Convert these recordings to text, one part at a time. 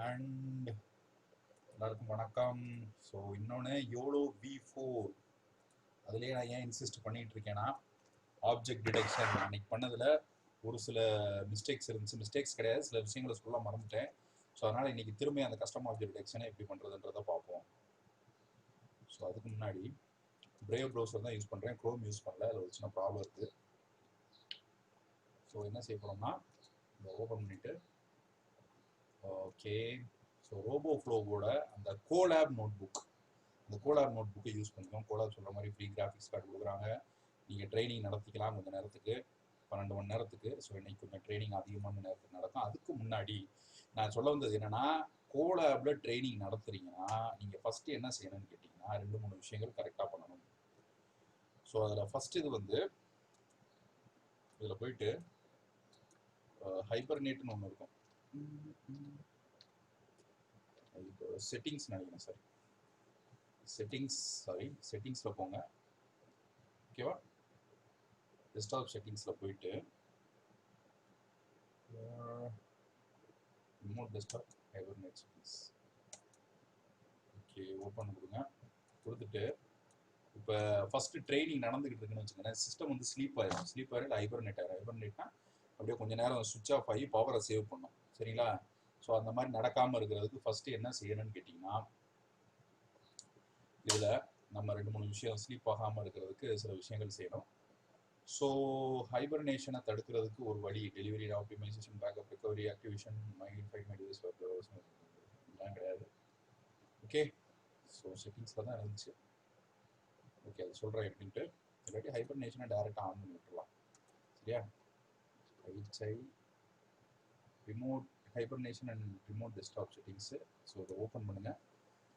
And எல்லாருக்கும் வணக்கம். So இன்னொன்று யோலோ V4 அதுலேயே நான் ஏன் இன்சிஸ்ட் பண்ணிட்டு இருக்கேன்னா, ஆப்ஜெக்ட் டிடெக்ஷன் அன்னைக்கு பண்ணதில் ஒரு சில மிஸ்டேக்ஸ் இருந்துச்சு. மிஸ்டேக்ஸ் கிடையாது, சில விஷயங்களை சொல்ல மறந்துட்டேன். ஸோ அதனால் இன்றைக்கி திரும்பி அந்த கஸ்டம் ஆப்ஜெக்ட் டிடெக்ஷனை எப்படி பண்ணுறதுன்றதை பார்ப்போம். ஸோ அதுக்கு முன்னாடி பிரேவ் ப்ரௌசர் தான் யூஸ் பண்ணுறேன், க்ரோம் யூஸ் பண்ணல. அதில் ஒரு சின்ன ப்ராப்ளம் இருக்குது. ஸோ என்ன செய்ய போகிறோம்னா, இதை ஓப்பன் பண்ணிவிட்டு ஓகே. ஸோ ரோபோ ஃப்ளோவோட அந்த கோலாப் நோட் புக், இந்த கோலாப் நோட் புக்கை யூஸ் பண்ணிக்கோம். கோலாப் சொல்கிற மாதிரி ஃப்ரீ கிராஃபிக்ஸ் கார்டு கொடுக்குறாங்க. நீங்கள் ட்ரைனிங் நடத்திக்கலாம் கொஞ்சம் நேரத்துக்கு, 12 மணி நேரத்துக்கு. ஸோ இன்றைக்கி கொஞ்சம் ட்ரைனிங் அதிகமான நேரத்துக்கு நடக்கும். அதுக்கு முன்னாடி நான் சொல்ல வந்தது என்னென்னா, கோலாபில் ட்ரைனிங் நடத்துகிறீங்கன்னா நீங்கள் ஃபஸ்ட்டு என்ன செய்யணும்னு கேட்டிங்கன்னா, 2-3 விஷயங்கள் கரெக்டாக பண்ணணும். ஸோ அதில் ஃபஸ்ட்டு இது வந்து இதில் போயிட்டு ஹைபர்நேட்னு ஒன்று இருக்கும். இப்போ செட்டிங்ஸ் நினைக்கிறேன், செட்டிங்ஸில் போங்க. ஓகேவா, டெஸ்க்டாப் செட்டிங்ஸில் போயிட்டு remote desktop hibernate settings okay open கொடுங்க. கொடுத்துட்டு இப்போ ஃபஸ்ட்டு ட்ரைனிங் நடந்துக்கிட்டு இருக்குன்னு வச்சுக்கோங்களேன். சிஸ்டம் வந்து ஸ்லீப் ஆயிடும் ஹைபர்நேட் ஆயிடும். ஹைபர்நேட்னா அப்படியே கொஞ்சம் நேரம் சுவிட்ச் ஆஃப் ஆகி பவரை சேவ் பண்ணும். சரிங்களா? ஸோ அந்த மாதிரி நடக்காமல் இருக்கிறதுக்கு ஃபஸ்ட்டு என்ன செய்யணும்னு கேட்டிங்கன்னா, இதில் நம்ம 2-3 விஷயம் ஸ்லீப் ஆகாமல் இருக்கிறதுக்கு சில விஷயங்கள் செய்யணும். ஸோ ஹைபர்னேஷனை தடுக்கிறதுக்கு ஒரு வழி, delivery optimisation, backup, recovery, activation, இதெல்லாம் கிடையாது. ஓகே, ஸோ செட்டிங்ஸில் தான் இருந்துச்சு. ஓகே, அது சொல்கிறேன் எப்படின்ட்டு. இல்லாட்டி ஹைபர்னேஷனை டேரெக்டாக ஆன் பண்ணி விட்டுருலாம். சரியா? Remote hibernation and remote desktop settings. So இதை ஓப்பன் பண்ணுங்கள்.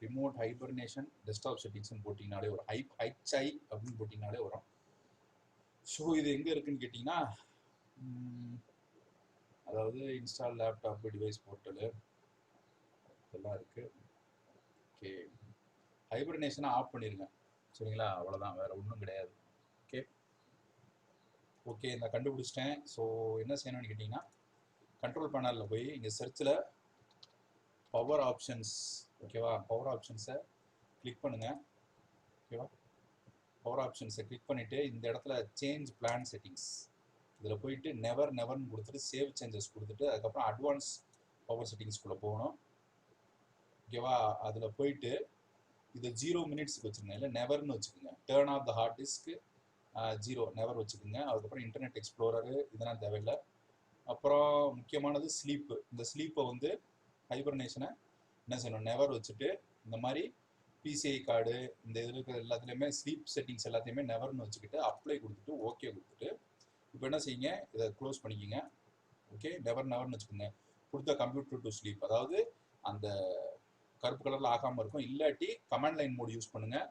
ரிமோட் ஹைபர்னேஷன் டெஸ்க்டாப் செட்டிங்ஸ்னு போட்டிங்கனாலே வரும். ஹைச்ஐ அப்படின்னு போட்டிங்கனாலே வரும். ஸோ இது எங்கே இருக்குன்னு கேட்டிங்கன்னா, அதாவது இன்ஸ்டால் லேப்டாப்பு, டிவைஸ் போர்ட்டலு இதெல்லாம் இருக்குது. ஓகே, ஹைபர்னேஷனை ஆஃப் பண்ணிடுங்க. சரிங்களா? அவ்வளோதான், வேறு ஒன்றும் கிடையாது. ஓகே ஓகே நான் கண்டுபிடிச்சிட்டேன். ஸோ என்ன செய்யணும்னு கேட்டிங்கன்னா, கண்ட்ரோல் பேனலில் போய் இங்கே சர்ச்சில் பவர் ஆப்ஷன்ஸ், ஓகேவா, பவர் ஆப்ஷன்ஸை கிளிக் பண்ணுங்கள். ஓகேவா, பவர் ஆப்ஷன்ஸை கிளிக் பண்ணிவிட்டு இந்த இடத்துல சேஞ்ச் பிளான் செட்டிங்ஸ் இதில் போயிட்டு நெவர்னு கொடுத்துட்டு சேவ் சேஞ்சஸ் கொடுத்துட்டு அதுக்கப்புறம் அட்வான்ஸ் பவர் செட்டிங்ஸ்குள்ளே போகணும். ஓகேவா, அதில் போயிட்டு இதை 0 மினிட்ஸுக்கு வச்சுருங்க, இல்லை நெவர்னு வச்சுக்கோங்க. Turn off the hard disk 0 never வச்சுக்கோங்க. அதுக்கப்புறம் இன்டர்நெட் எக்ஸ்ப்ளோரரு இதெல்லாம் தேவையில்லை. அப்புறம் முக்கியமானது ஸ்லீப்பு. இந்த ஸ்லீப்பை வந்து ஹைபர்னேஷனை என்ன செய்யணும், நெவர் வச்சுட்டு இந்த மாதிரி பிசிஐ கார்டு இந்த இதில் இருக்கிற எல்லாத்துலேயுமே ஸ்லீப் செட்டிங்ஸ் எல்லாத்தையுமே நெவர்னு வச்சுக்கிட்டு அப்ளை கொடுத்துட்டு ஓகே கொடுத்துட்டு இப்போ என்ன செய்யுங்க, இதை க்ளோஸ் பண்ணிக்கோங்க. ஓகே, நெவர்னு வச்சுக்கோங்க. கொடுத்த கம்ப்யூட்டர் டு ஸ்லீப், அதாவது அந்த கருப்பு கலரில் ஆகாமல் இருக்கும். இல்லாட்டி கமாண்ட் லைன் மோட் யூஸ் பண்ணுங்கள்,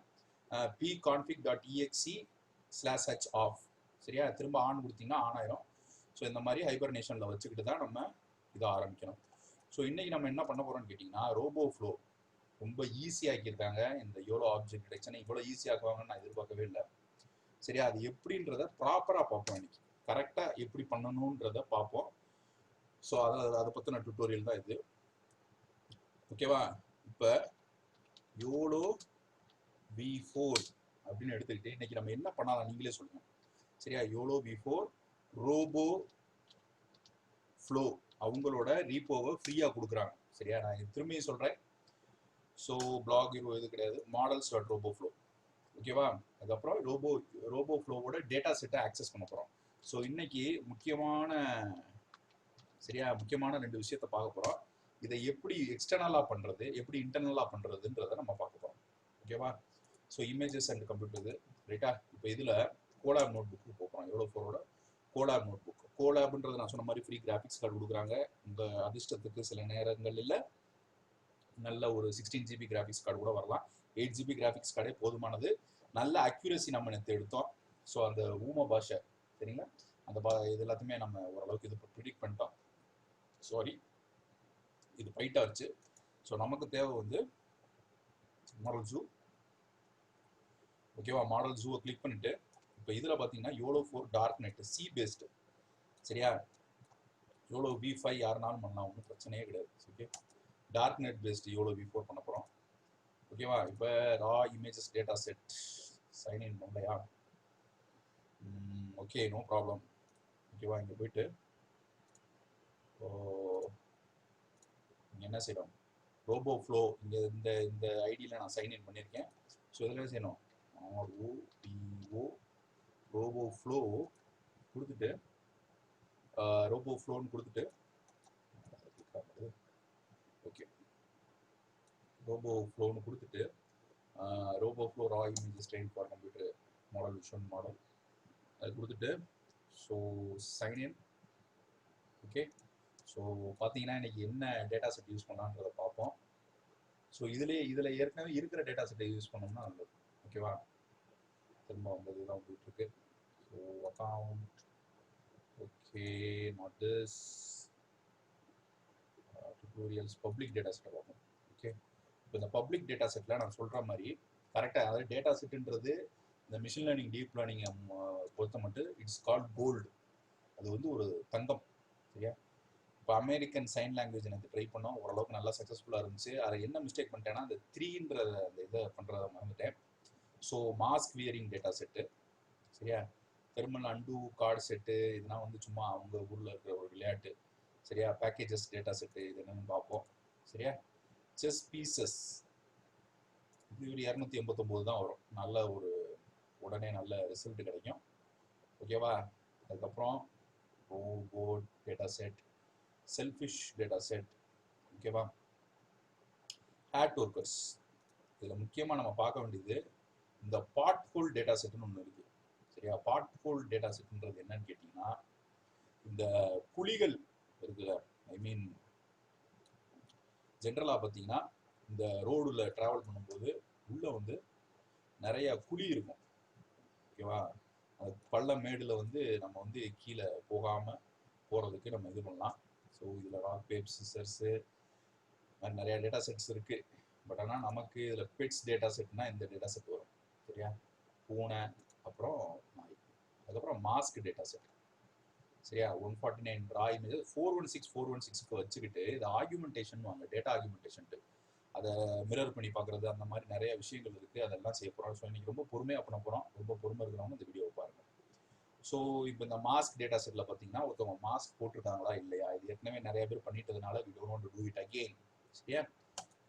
pconfig.exe/h ஆஃப். சரியா? திரும்ப ஆன் கொடுத்தீங்கன்னா ஆன் ஆயிரும். ஸோ இந்த மாதிரி ஹைபர்னேஷனில் வச்சுக்கிட்டு தான் நம்ம இதை ஆரம்பிக்கணும். ஸோ இன்றைக்கி நம்ம என்ன பண்ண போகிறோம்னு கேட்டிங்கன்னா, ரோபோ ஃப்ளோ ரொம்ப ஈஸியாக்கியிருக்காங்க. இந்த யோலோ ஆப்ஜெக்ட் டிடெக்ஷனை இவ்வளோ ஈஸியாக்குவாங்கன்னு நான் எதிர்பார்க்கவே இல்லை. சரியா? அது எப்படின்றத ப்ராப்பராக பார்ப்போம் இன்னைக்கு. கரெக்டாக எப்படி பண்ணணுன்றத பார்ப்போம். ஸோ அதை பற்றின டுட்டோரியல் தான் இது. ஓகேவா, இப்போ யோலோ V4 அப்படின்னு எடுத்துக்கிட்டு இன்னைக்கு நம்ம என்ன பண்ணலாம் நீங்களே சொல்லுங்க. சரியா? யோலோ V4 ரோபோ ஃப்ளோ அவங்களோட ரீப்போவை ஃப்ரீயாக கொடுக்குறாங்க. சரியா? நான் திரும்பியும் சொல்கிறேன். ஸோ பிளாக் இது கிடையாது, models.robo-flow. ஓகேவா, அதுக்கப்புறம் ரோபோ ஃப்ளோவோட டேட்டா செட்டை ஆக்சஸ் பண்ண போகிறோம். ஸோ இன்னைக்கு முக்கியமான 2 விஷயத்தை பார்க்க போகிறோம். இதை எப்படி எக்ஸ்டர்னலாக பண்ணுறது, எப்படி இன்டர்னலாக பண்ணுறதுன்றதை நம்ம பார்க்க போகிறோம். ஓகேவா, ஸோ இமேஜஸ் அண்ட் கம்ப்யூட்டர் இது ரைட்டா. இப்போ இதில் கோலாப் நோட் புக்கு போகிறோம். எவ்வளோ ஃபோரோட கோலாப் நோட் புக். கோலாப்ன்றது நான் சொன்ன மாதிரி ஃப்ரீ கிராஃபிக்ஸ் கார்டு கொடுக்குறாங்க. உங்கள் அதிர்ஷ்டத்துக்கு சில நேரங்களில் நல்ல ஒரு 16 GB கிராஃபிக்ஸ் கார்டு கூட வரலாம். 8 GB கிராஃபிக்ஸ் கார்டே போதுமானது. நல்ல அக்யூரசி நம்ம நேற்று எடுத்தோம். ஸோ அந்த ஊம பாஷை சரிங்களா, அந்த இது எல்லாத்தையுமே நம்ம ஓரளவுக்கு இது ப்ரிடிக்ட் பண்ணிட்டோம். சாரி, இது ஃபைட் ஆச்சு. ஸோ நமக்கு தேவை வந்து மாடல் ஜூ. ஓகேவா, மாடல் ஜூவை கிளிக் பண்ணிட்டு இப்போ இதில் பார்த்தீங்கன்னா YOLO 4 darknet C based. சரியா? யோலோ V5 யாருனாலும் பண்ணலாம், ஒன்றும் பிரச்சனையே கிடையாது. Okay, darknet based YOLO v4 பண்ண போகிறோம். ஓகேவா? இப்போ raw images data set sign in பண்ணலையா? Okay, no problem. ஓகேவா? இங்கே போயிட்டு இங்கே என்ன செய்யணும், ரோபோ ஃப்ளோ இங்கே இந்த இந்த ஐடியில் நான் சைன்இன் பண்ணியிருக்கேன். ஸோ இதில் என்ன செய்யணும், ROBO ரோபோ ஃப்ளோ கொடுத்துட்டு ரோபோ ஃப்ளோன்னு கொடுத்துட்டு ஓகே ரோபோ ஃப்ளோன்னு கொடுத்துட்டு Roboflow raw images train for computer model vision model அது கொடுத்துட்டு ஸோ சைன்இன். ஓகே, ஸோ பார்த்தீங்கன்னா இன்றைக்கி என்ன டேட்டா செட் யூஸ் பண்ணலான்றதை பார்ப்போம். ஸோ இதில் ஏற்கனவே இருக்கிற டேட்டா செட்டை யூஸ் பண்ணோம்னா நல்லது. ஓகேவா? திரும்ப வந்து இதுதான் போயிட்டுருக்கு. So account okay, not this tutorials public data செட்டை பார்ப்போம். ஓகே, இப்போ இந்த பப்ளிக் டேட்டா செட்டில் நான் சொல்கிற மாதிரி கரெக்டாக, அதாவது டேட்டா செட்டுன்றது இந்த மிஷின் லேர்னிங் டீப் லேர்னிங்கை பொறுத்த மட்டும் இட்ஸ் கால்ட் கோல்டு. அது வந்து ஒரு தங்கம். சரியா? இப்போ அமெரிக்கன் சைன் லாங்குவேஜ் எனக்கு ட்ரை பண்ணோம், ஓரளவுக்கு நல்லா சக்ஸஸ்ஃபுல்லாக இருந்துச்சு. அதை என்ன மிஸ்டேக் பண்ணிட்டேன்னா அந்த 3ன்ற அந்த இதை பண்ணுறதை மறந்துட்டேன். So mask wearing data set, சரியா? தெர்மல் அண்டு கார்டு செட்டு, இதெல்லாம் வந்து சும்மா அவங்க ஊரில் இருக்கிற ஒரு விளையாட்டு. சரியா? பேக்கேஜஸ் டேட்டா செட்டு இது என்னன்னு பார்ப்போம். சரியா? செஸ் பீசஸ் இது ஒரு 289 தான் வரும். நல்ல ஒரு உடனே நல்ல ரிசல்ட் கிடைக்கும். ஓகேவா? அதுக்கப்புறம் robo data set, selfish data set. ஓகேவா? Hat workers. இதில் முக்கியமாக நம்ம பார்க்க வேண்டியது இந்த பார்ட் ஹோல் டேட்டா செட்னு ஒன்று இருக்குது. சரியா? பார்ட் ஹோல் டேட்டா செட்ன்றது என்னன்னு கேட்டிங்கன்னா, இந்த புலிகள் இருக்குல்ல, ஐ மீன் ஜென்ரலாக பார்த்தீங்கன்னா இந்த ரோடில் ட்ராவல் பண்ணும்போது உள்ளே வந்து நிறைய குழி இருக்கும். ஓகேவா? அது பள்ளம் மேடில் வந்து நம்ம வந்து கீழே போகாமல் போகிறதுக்கு நம்ம இது பண்ணலாம். ஸோ இதில் ராக் பேப் சிசர்ஸு மாதிரி நிறையா டேட்டா செட்ஸ் இருக்குது. பட் ஆனால் நமக்கு இதில் பெட்ஸ் டேட்டா செட்னா இந்த டேட்டா செட் வரும். சரியா? பூனை, அப்புறம் நாய், அதுக்கப்புறம் மாஸ்க் டேட்டா செட். சரியா? 149 ரா இமேஜ் 416 வச்சுக்கிட்டு இது ஆர்குமெண்டேஷன் வாங்க, டேட்டா ஆர்குமெண்டேஷன்ட்டு அதை மிரர் பண்ணி பார்க்குறது, அந்த மாதிரி நிறைய விஷயங்கள் இருக்குது. அதெல்லாம் செய்ய போகிறோம். ஸோ இன்றைக்கி ரொம்ப பொறுமையாக பண்ண போகிறோம். ரொம்ப பொறுமை இருக்கிறவங்க இந்த வீடியோவை பாருங்கள். ஸோ இப்போ இந்த மாஸ்க் டேட்டா செட்டில் பார்த்தீங்கன்னா ஒருத்தவங்க மாஸ்க் போட்டிருக்காங்களா இல்லையா, இது ஏற்கனவே நிறைய பேர் பண்ணிட்டதுனால we don't want to do it again. சரியா?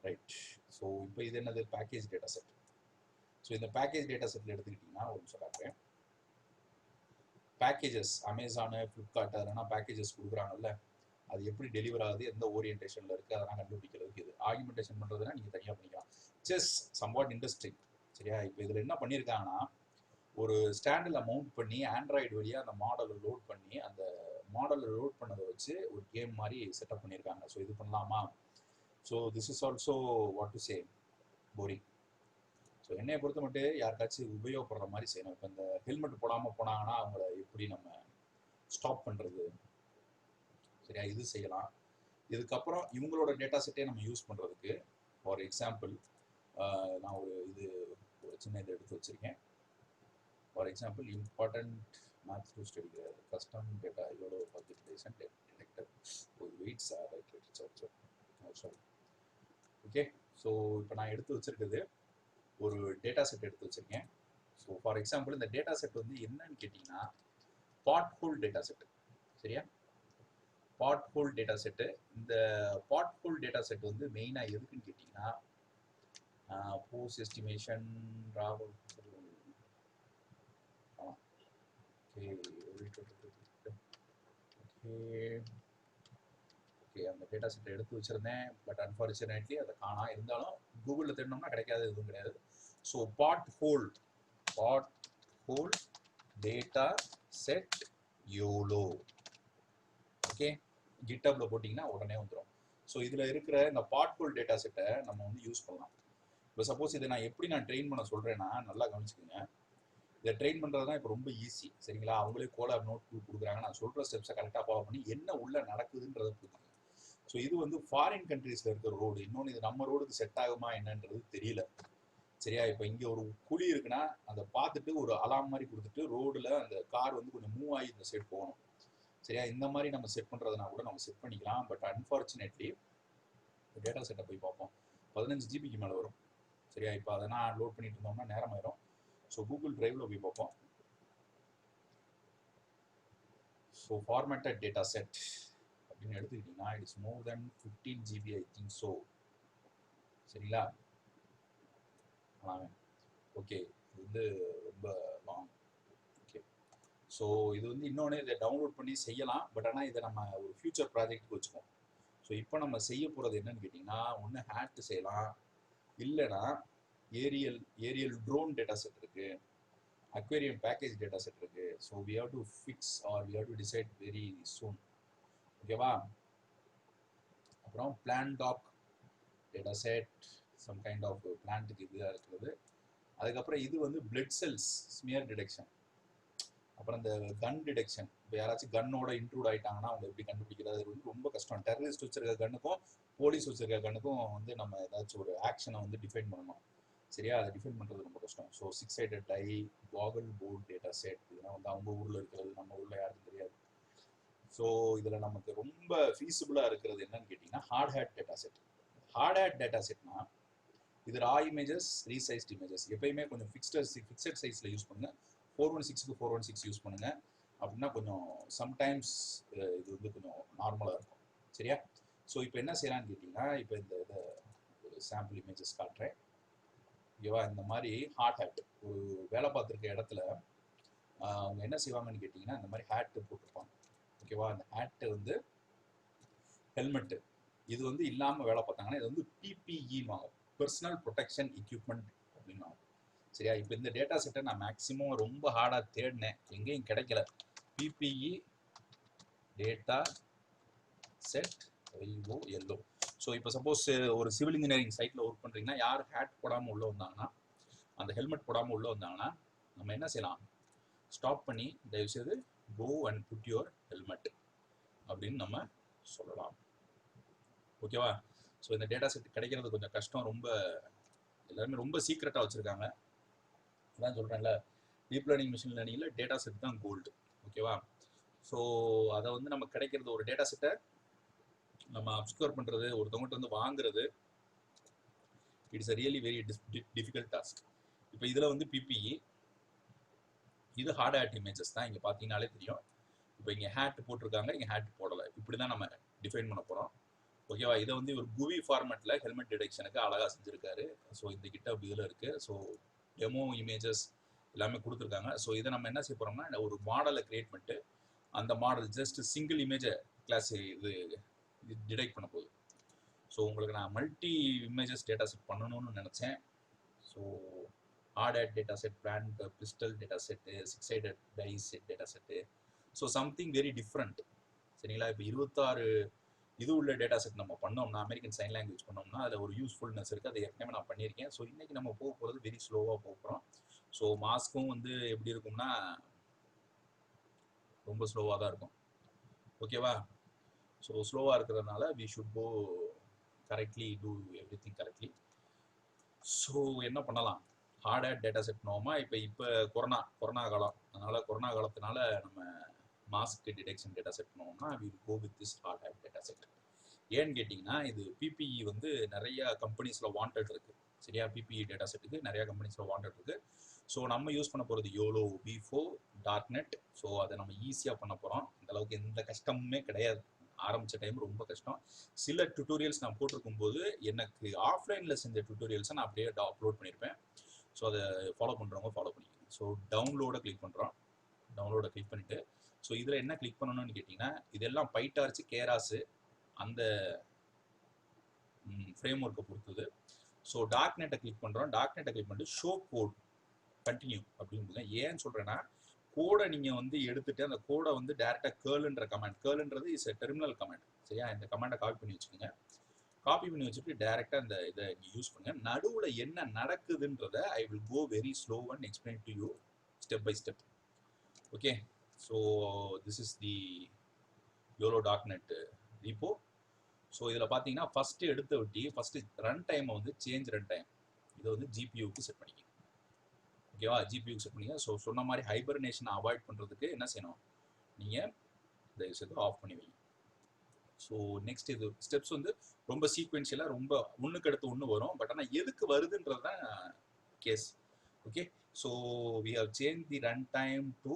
ரைட். ஸோ இப்போ இது என்னது, பேக்கேஜ் டேட்டா செட். ஸோ இந்த பேக்கேஜ் டேட்டா செட்டில் எடுத்துக்கிட்டிங்கன்னா ஒரு நிமிஷம் காட்டுறேன். பேக்கேஜஸ் அமேசானு, ஃப்ளிப்கார்ட் அதெல்லாம் பேக்கேஜஸ் கொடுக்குறாங்கல்ல, அது எப்படி டெலிவர் ஆகுது, எந்த ஓரியன்டேஷனில் இருக்குது, அதெல்லாம் கண்டுபிடிக்கிறதுக்கு இது ஆர்குமெண்டேஷன் பண்ணுறதுனா நீங்கள் தனியாக பண்ணிக்கலாம். Chess somewhat interesting. சரியா? இப்போ இதில் என்ன பண்ணியிருக்காங்கன்னா, ஒரு ஸ்டாண்டில் மவுண்ட் பண்ணி ஆண்ட்ராய்டு வழியாக அந்த மாடலை லோட் பண்ணி அந்த மாடலை லோட் பண்ணதை வச்சு ஒரு கேம் மாதிரி செட்டப் பண்ணியிருக்காங்க. ஸோ இது பண்ணலாமா? So this is also what to say boring. So என்னையை பொறுத்த மட்டும் யாருக்காச்சும் உபயோகப்படுற மாதிரி செய்யணும். இப்போ இந்த ஹெல்மெட் போடாமல் போனாங்கன்னா அவங்கள எப்படி நம்ம ஸ்டாப் பண்ணுறது? சரியா? இது செய்யலாம். இதுக்கப்புறம் இவங்களோட டேட்டா செட்டே நம்ம யூஸ் பண்ணுறதுக்கு ஃபார் எக்ஸாம்பிள் நான் ஒரு சின்ன இதை எடுத்து வச்சுருக்கேன். For example important maths to study custom data எவ்வளோ percentage detector weights sorry. Okay, so இப்போ நான் எடுத்து வச்சுருக்குது ஒரு டேட்டா செட் எடுத்து வச்சுருக்கேன். ஸோ ஃபார் எக்ஸாம்பிள் இந்த டேட்டா செட் வந்து என்னன்னு கேட்டிங்கன்னா பார்ட் ஹோல் டேட்டா செட்டு. சரியா? Part whole data set. இந்த பார்ட் ஹோல் டேட்டா செட் வந்து மெயினாக எதுக்குன்னு கேட்டிங்கன்னா போஸ்ட் எஸ்டிமேஷன் ஓகே அந்த டேட்டா செட்டை எடுத்து வச்சுருந்தேன். பட் அன்ஃபார்ச்சுனேட்லி அதை காணா. இருந்தாலும் கூகுளில் தேடினோம்னா கிடைக்காது, எதுவும் கிடையாது. So part whole data set YOLO. Okay, கிட்டப்ல போட்டிங்கன்னா உடனே வந்துடும். ஸோ இதில் இருக்கிற இந்த பார்ட் ஹோல் டேட்டா செட்டை நம்ம வந்து யூஸ் பண்ணலாம். இப்போ சப்போஸ் இதை நான் எப்படி ட்ரெயின் பண்ண சொல்கிறேன்னா நல்லா கவனிச்சுக்கோங்க. இதை ட்ரெயின் பண்ணுறது தான் இப்போ ரொம்ப ஈஸி. சரிங்களா? அவங்களே கோலாப் நோட் கொடுக்குறாங்க. நான் சொல்கிற ஸ்டெப்ஸை கரெக்டாக ஃபாலோ பண்ணி என்ன உள்ள நடக்குதுன்றதை புரிஞ்சுக்கோங்க. ஸோ இது வந்து ஃபாரின் கண்ட்ரீஸில் இருக்கிற ரோடு. இன்னொன்று இது நம்ம ரோடுக்கு செட் ஆகுமா என்னன்றது தெரியல. சரியா? இப்போ இங்கே ஒரு குழி இருக்குன்னா அதை பார்த்துட்டு ஒரு அலாம் மாதிரி கொடுத்துட்டு ரோடில் அந்த கார் வந்து கொஞ்சம் மூவ் ஆகி இந்த சைடு போகணும். சரியா? இந்த மாதிரி நம்ம செட் பண்ணுறதுனா கூட நம்ம செட் பண்ணிக்கலாம். பட் அன்ஃபார்ச்சுனேட்லி டேட்டா செட்டை போய் பார்ப்போம். 15 ஜிபிக்கு மேலே வரும். சரியா? இப்போ அதை நான் லோட் பண்ணிட்டு இருந்தோம்னா நேரம் ஆயிரும். ஸோ கூகுள் டிரைவில் போய் பார்ப்போம். ஸோ ஃபார்மேட்டட் டேட்டா செட் அப்படின்னு எடுத்துக்கிட்டிங்கன்னா it's more then 15 GB I think so. சரிங்களா? ஓகே, இது வந்து ரொம்ப லாங். ஓகே, ஸோ இது வந்து இன்னொன்று இதை டவுன்லோட் பண்ணி செய்யலாம். பட் ஆனால் இதை நம்ம ஒரு ஃபியூச்சர் ப்ராஜெக்ட்டுக்கு வச்சுக்கோம். ஸோ இப்போ நம்ம செய்ய போகிறது என்னன்னு கேட்டிங்கன்னா, ஒன்று ஹேட் செய்யலாம், இல்லைனா ஏரியல் ட்ரோன் டேட்டா செட் இருக்குது, அக்வேரியம் பேக்கேஜ் டேட்டா செட் இருக்குது. So we have to fix or we have to decide very soon. ஓகேவா? அப்புறம் plant doc data set, some kind of பிளான்ட்டுக்கு இதாக இருக்கிறது. அதுக்கப்புறம் இது வந்து பிளட் செல்ஸ் ஸ்மியர் டிடெக்ஷன். அப்புறம் இந்த கன் டிடெக்ஷன். இப்போ யாராச்சும் கன்னோட இன்க்ளூட் ஆகிட்டாங்கன்னா அவங்க எப்படி கண்டுபிடிக்கிறது, அது வந்து ரொம்ப கஷ்டம். டெரரிஸ்ட் வச்சிருக்க கண்ணுக்கும் போலீஸ் வச்சிருக்க கண்ணுக்கும் வந்து நம்ம ஏதாச்சும் ஒரு ஆக்ஷனை வந்து டிஃபைன் பண்ணணும். சரியா? அதை டிஃபைன் பண்ணுறது ரொம்ப கஷ்டம். ஸோ 6-sided டை, பாகல் போர்ட் டேட்டா செட், இதெல்லாம் வந்து அவங்க ஊரில் இருக்கிறது, நம்ம ஊரில் யாருக்கும் தெரியாது. ஸோ இதில் நமக்கு ரொம்ப ஃபீஸிபிளாக இருக்கிறது என்னன்னு கேட்டிங்கன்னா hard hat data set. Hard hat data செட்னா இது ரா இமேஜஸ், ரீசைஸ்ட் இமேஜஸ். எப்பயுமே கொஞ்சம் ஃபிக்ஸட் சைஸில் யூஸ் பண்ணுங்கள். 416க்கு 416 யூஸ் பண்ணுங்கள். அப்படின்னா கொஞ்சம் சம்டைம்ஸ் இது வந்து கொஞ்சம் நார்மலாக இருக்கும். சரியா? ஸோ இப்போ என்ன செய்யலான்னு கேட்டிங்கன்னா, இப்போ இந்த இதை ஒரு சாம்பிள் இமேஜஸ் காட்டுறேன். ஓகேவா? இந்த மாதிரி ஹார்ட் ஹேட் ஒரு வேலை பார்த்துருக்க இடத்துல அவங்க என்ன செய்வாங்கன்னு கேட்டிங்கன்னா இந்த மாதிரி ஹேட்டு போட்டிருப்பாங்க. ஓகேவா? அந்த ஹேட்டு வந்து ஹெல்மெட்டு இது வந்து இல்லாமல் வேலை பார்த்தாங்கன்னா இது வந்து பிபிஇன்னு, பர்சனல் ப்ரொடெக்ஷன் எக்யூப்மெண்ட் அப்படின்னா. சரியா? இப்போ இந்த டேட்டா செட்டை நான் மேக்ஸிமம் ரொம்ப ஹார்டாக தேடினேன், எங்கேயும் கிடைக்கல. PPE data set yellow. So இப்போ சப்போஸ் ஒரு சிவில் இன்ஜினியரிங் சைட்டில் ஒர்க் பண்ணுறீங்கன்னா யார் ஹேட் போடாமல் உள்ளே வந்தாங்கன்னா, அந்த ஹெல்மெட் போடாமல் உள்ளே வந்தாங்கன்னா நம்ம என்ன செய்யலாம், ஸ்டாப் பண்ணி தயவுசெய்து go and put your helmet அப்படின்னு நம்ம சொல்லலாம். ஓகேவா? ஸோ இந்த டேட்டா செட் கிடைக்கிறது கொஞ்சம் கஷ்டம். ரொம்ப எல்லாருமே ரொம்ப சீக்ரெட்டாக வச்சுருக்காங்க. அதான் சொல்கிறேன்ல, டீப் லேர்னிங் மிஷின் லேர்னிங்கில் டேட்டா செட் தான் கோல்டு. ஓகேவா? ஸோ அதை வந்து நம்ம கிடைக்கிறது, ஒரு டேட்டா செட்டை நம்ம அப்ஸ்கோர் பண்ணுறது, ஒருத்தவங்கள்ட்ட வந்து வாங்குறது, it's a really very difficult task. இப்போ இதில் வந்து பிபிஇ, இது ஹார்ட் ஹேட் இமேஜஸ் தான். இங்கே பார்த்தீங்கன்னாலே தெரியும். இப்போ இங்கே ஹேட் போட்டிருக்காங்க, இங்கே ஹேட் போடலை. இப்படி தான் நம்ம டிஃபைன் பண்ண போகிறோம். ஓகேவா? இதை வந்து ஒரு குவி ஃபார்மேட்டில் ஹெல்மெட் டிடெக்ஷனுக்கு அழகாக செஞ்சுருக்காரு. ஸோ இந்த கிட்ட இதில் இருக்குது. ஸோ டெமோ இமேஜஸ் எல்லாமே கொடுத்துருக்காங்க. ஸோ இதை நம்ம என்ன செய்ய போகிறோம்னா ஒரு மாடலை கிரியேட் பண்ணிட்டு அந்த மாடல் ஜஸ்ட் சிங்கிள் இமேஜை கிளாஸ் இது டிடெக்ட் பண்ண போகுது. ஸோ உங்களுக்கு நான் மல்டி இமேஜஸ் டேட்டா செட் பண்ணணும்னு நினச்சேன். So hard hat data set, brand pistol data set, 6-sided die set data set. So something very different. சரிங்களா? இப்போ 26 இது உள்ள டேட்டா செட் நம்ம பண்ணோம்னா, அமெரிக்கன் சைன் லாங்குவேஜ் பண்ணோம்னா அதில் ஒரு யூஸ்ஃபுல்னஸ் இருக்குது. அதை ஏற்கனவே நான் பண்ணியிருக்கேன். ஸோ இன்றைக்கி நம்ம போக போகிறது வெரி ஸ்லோவாக போகிறோம். ஸோ மாஸ்க்கும் வந்து எப்படி இருக்கும்னா ரொம்ப ஸ்லோவாக தான் இருக்கும். ஓகேவா? ஸோ ஸ்லோவாக இருக்கிறதுனால we should go correctly, do everything correctly. So என்ன பண்ணலாம், ஹார்ட் ஹேட் டேட்டா செட் பண்ணுவோமா? இப்போ கொரோனா காலம், அதனால் கொரோனா காலத்தினால நம்ம மாஸ்க் டிடெக்ஷன் டேட்டா செட் பண்ணுவோம்னா we will go with this hard hat data set. ஏன்னு கேட்டிங்கன்னா இது பிபிஇ வந்து நிறைய கம்பெனிஸில் வாண்டட் இருக்குது. சரியா? பிபிஇ டேட்டா செட்டுக்கு நிறையா கம்பெனிஸில் வாண்டட் இருக்குது. ஸோ நம்ம யூஸ் பண்ண போகிறது யோலோ V4 டார்க்நெட். ஸோ அதை நம்ம ஈஸியாக பண்ண போகிறோம். அந்தளவுக்கு எந்த கஷ்டமுமே கிடையாது. ஆரம்பித்த டைம் ரொம்ப கஷ்டம். சில டுட்டோரியல்ஸ் நான் போட்டிருக்கும் போது எனக்கு ஆஃப்லைனில் செஞ்ச டுட்டோரியல்ஸை நான் அப்படியே அப்லோட் பண்ணியிருப்பேன். ஸோ அதை ஃபாலோ பண்ணுறவங்க ஃபாலோ பண்ணிக்கோங்க. ஸோ டவுன்லோடை கிளிக் பண்ணுறோம். டவுன்லோடை கிளிக் பண்ணிவிட்டு ஸோ இதில் என்ன கிளிக் பண்ணணும்னு கேட்டிங்கன்னா இதெல்லாம் பைட்டார்ச், கேராஸு அந்த ஃப்ரேம் ஒர்க்கை பொறுத்தது. ஸோ டார்க்நெட்டை கிளிக் பண்ணுறோம். டார்க்நெட்டை கிளிக் பண்ணிட்டு ஷோ கோட் கண்டினியூ அப்படின்னு. ஏன்னு சொல்கிறேன்னா கோடை நீங்கள் வந்து எடுத்துகிட்டு அந்த கோடை வந்து டேரெக்டாக கேர்ள்ன்ற கமெண்ட், கேர்ள்ன்றது இஸ் டெர்மினல் கமெண்ட். சரியா? இந்த கமெண்டை காப்பி பண்ணி வச்சுக்கோங்க. காப்பி பண்ணி வச்சுட்டு டேரெக்டாக இந்த இதை யூஸ் பண்ணுங்கள். நடுவில் என்ன நடக்குதுன்றதை I will go very slow and explain to you step by step. Okay? So this is the YOLO darknet repo. So இதில் பார்த்தீங்கன்னா ஃபஸ்ட்டு எடுத்த விட்டி ஃபஸ்ட்டு ரன் டைமை வந்து சேஞ்ச் ரன் டைம் இதை வந்து ஜிபியூக்கு செட் பண்ணிக்க. ஓகேவா? ஜிபியூக்கு செட் பண்ணிக்க. ஸோ சொன்ன மாதிரி ஹைபர்னேஷனை அவாய்ட் பண்ணுறதுக்கு என்ன செய்யணும், நீங்கள் தயவுசெய்து ஆஃப் பண்ணி வைங்க. ஸோ நெக்ஸ்ட் இது ஸ்டெப்ஸ் வந்து ரொம்ப சீக்வென்ஷியலாக ரொம்ப ஒன்றுக்கு அடுத்து ஒன்று வரும். பட் ஆனால் எதுக்கு வருதுன்றது தான் case. Okay, so we have change the run time to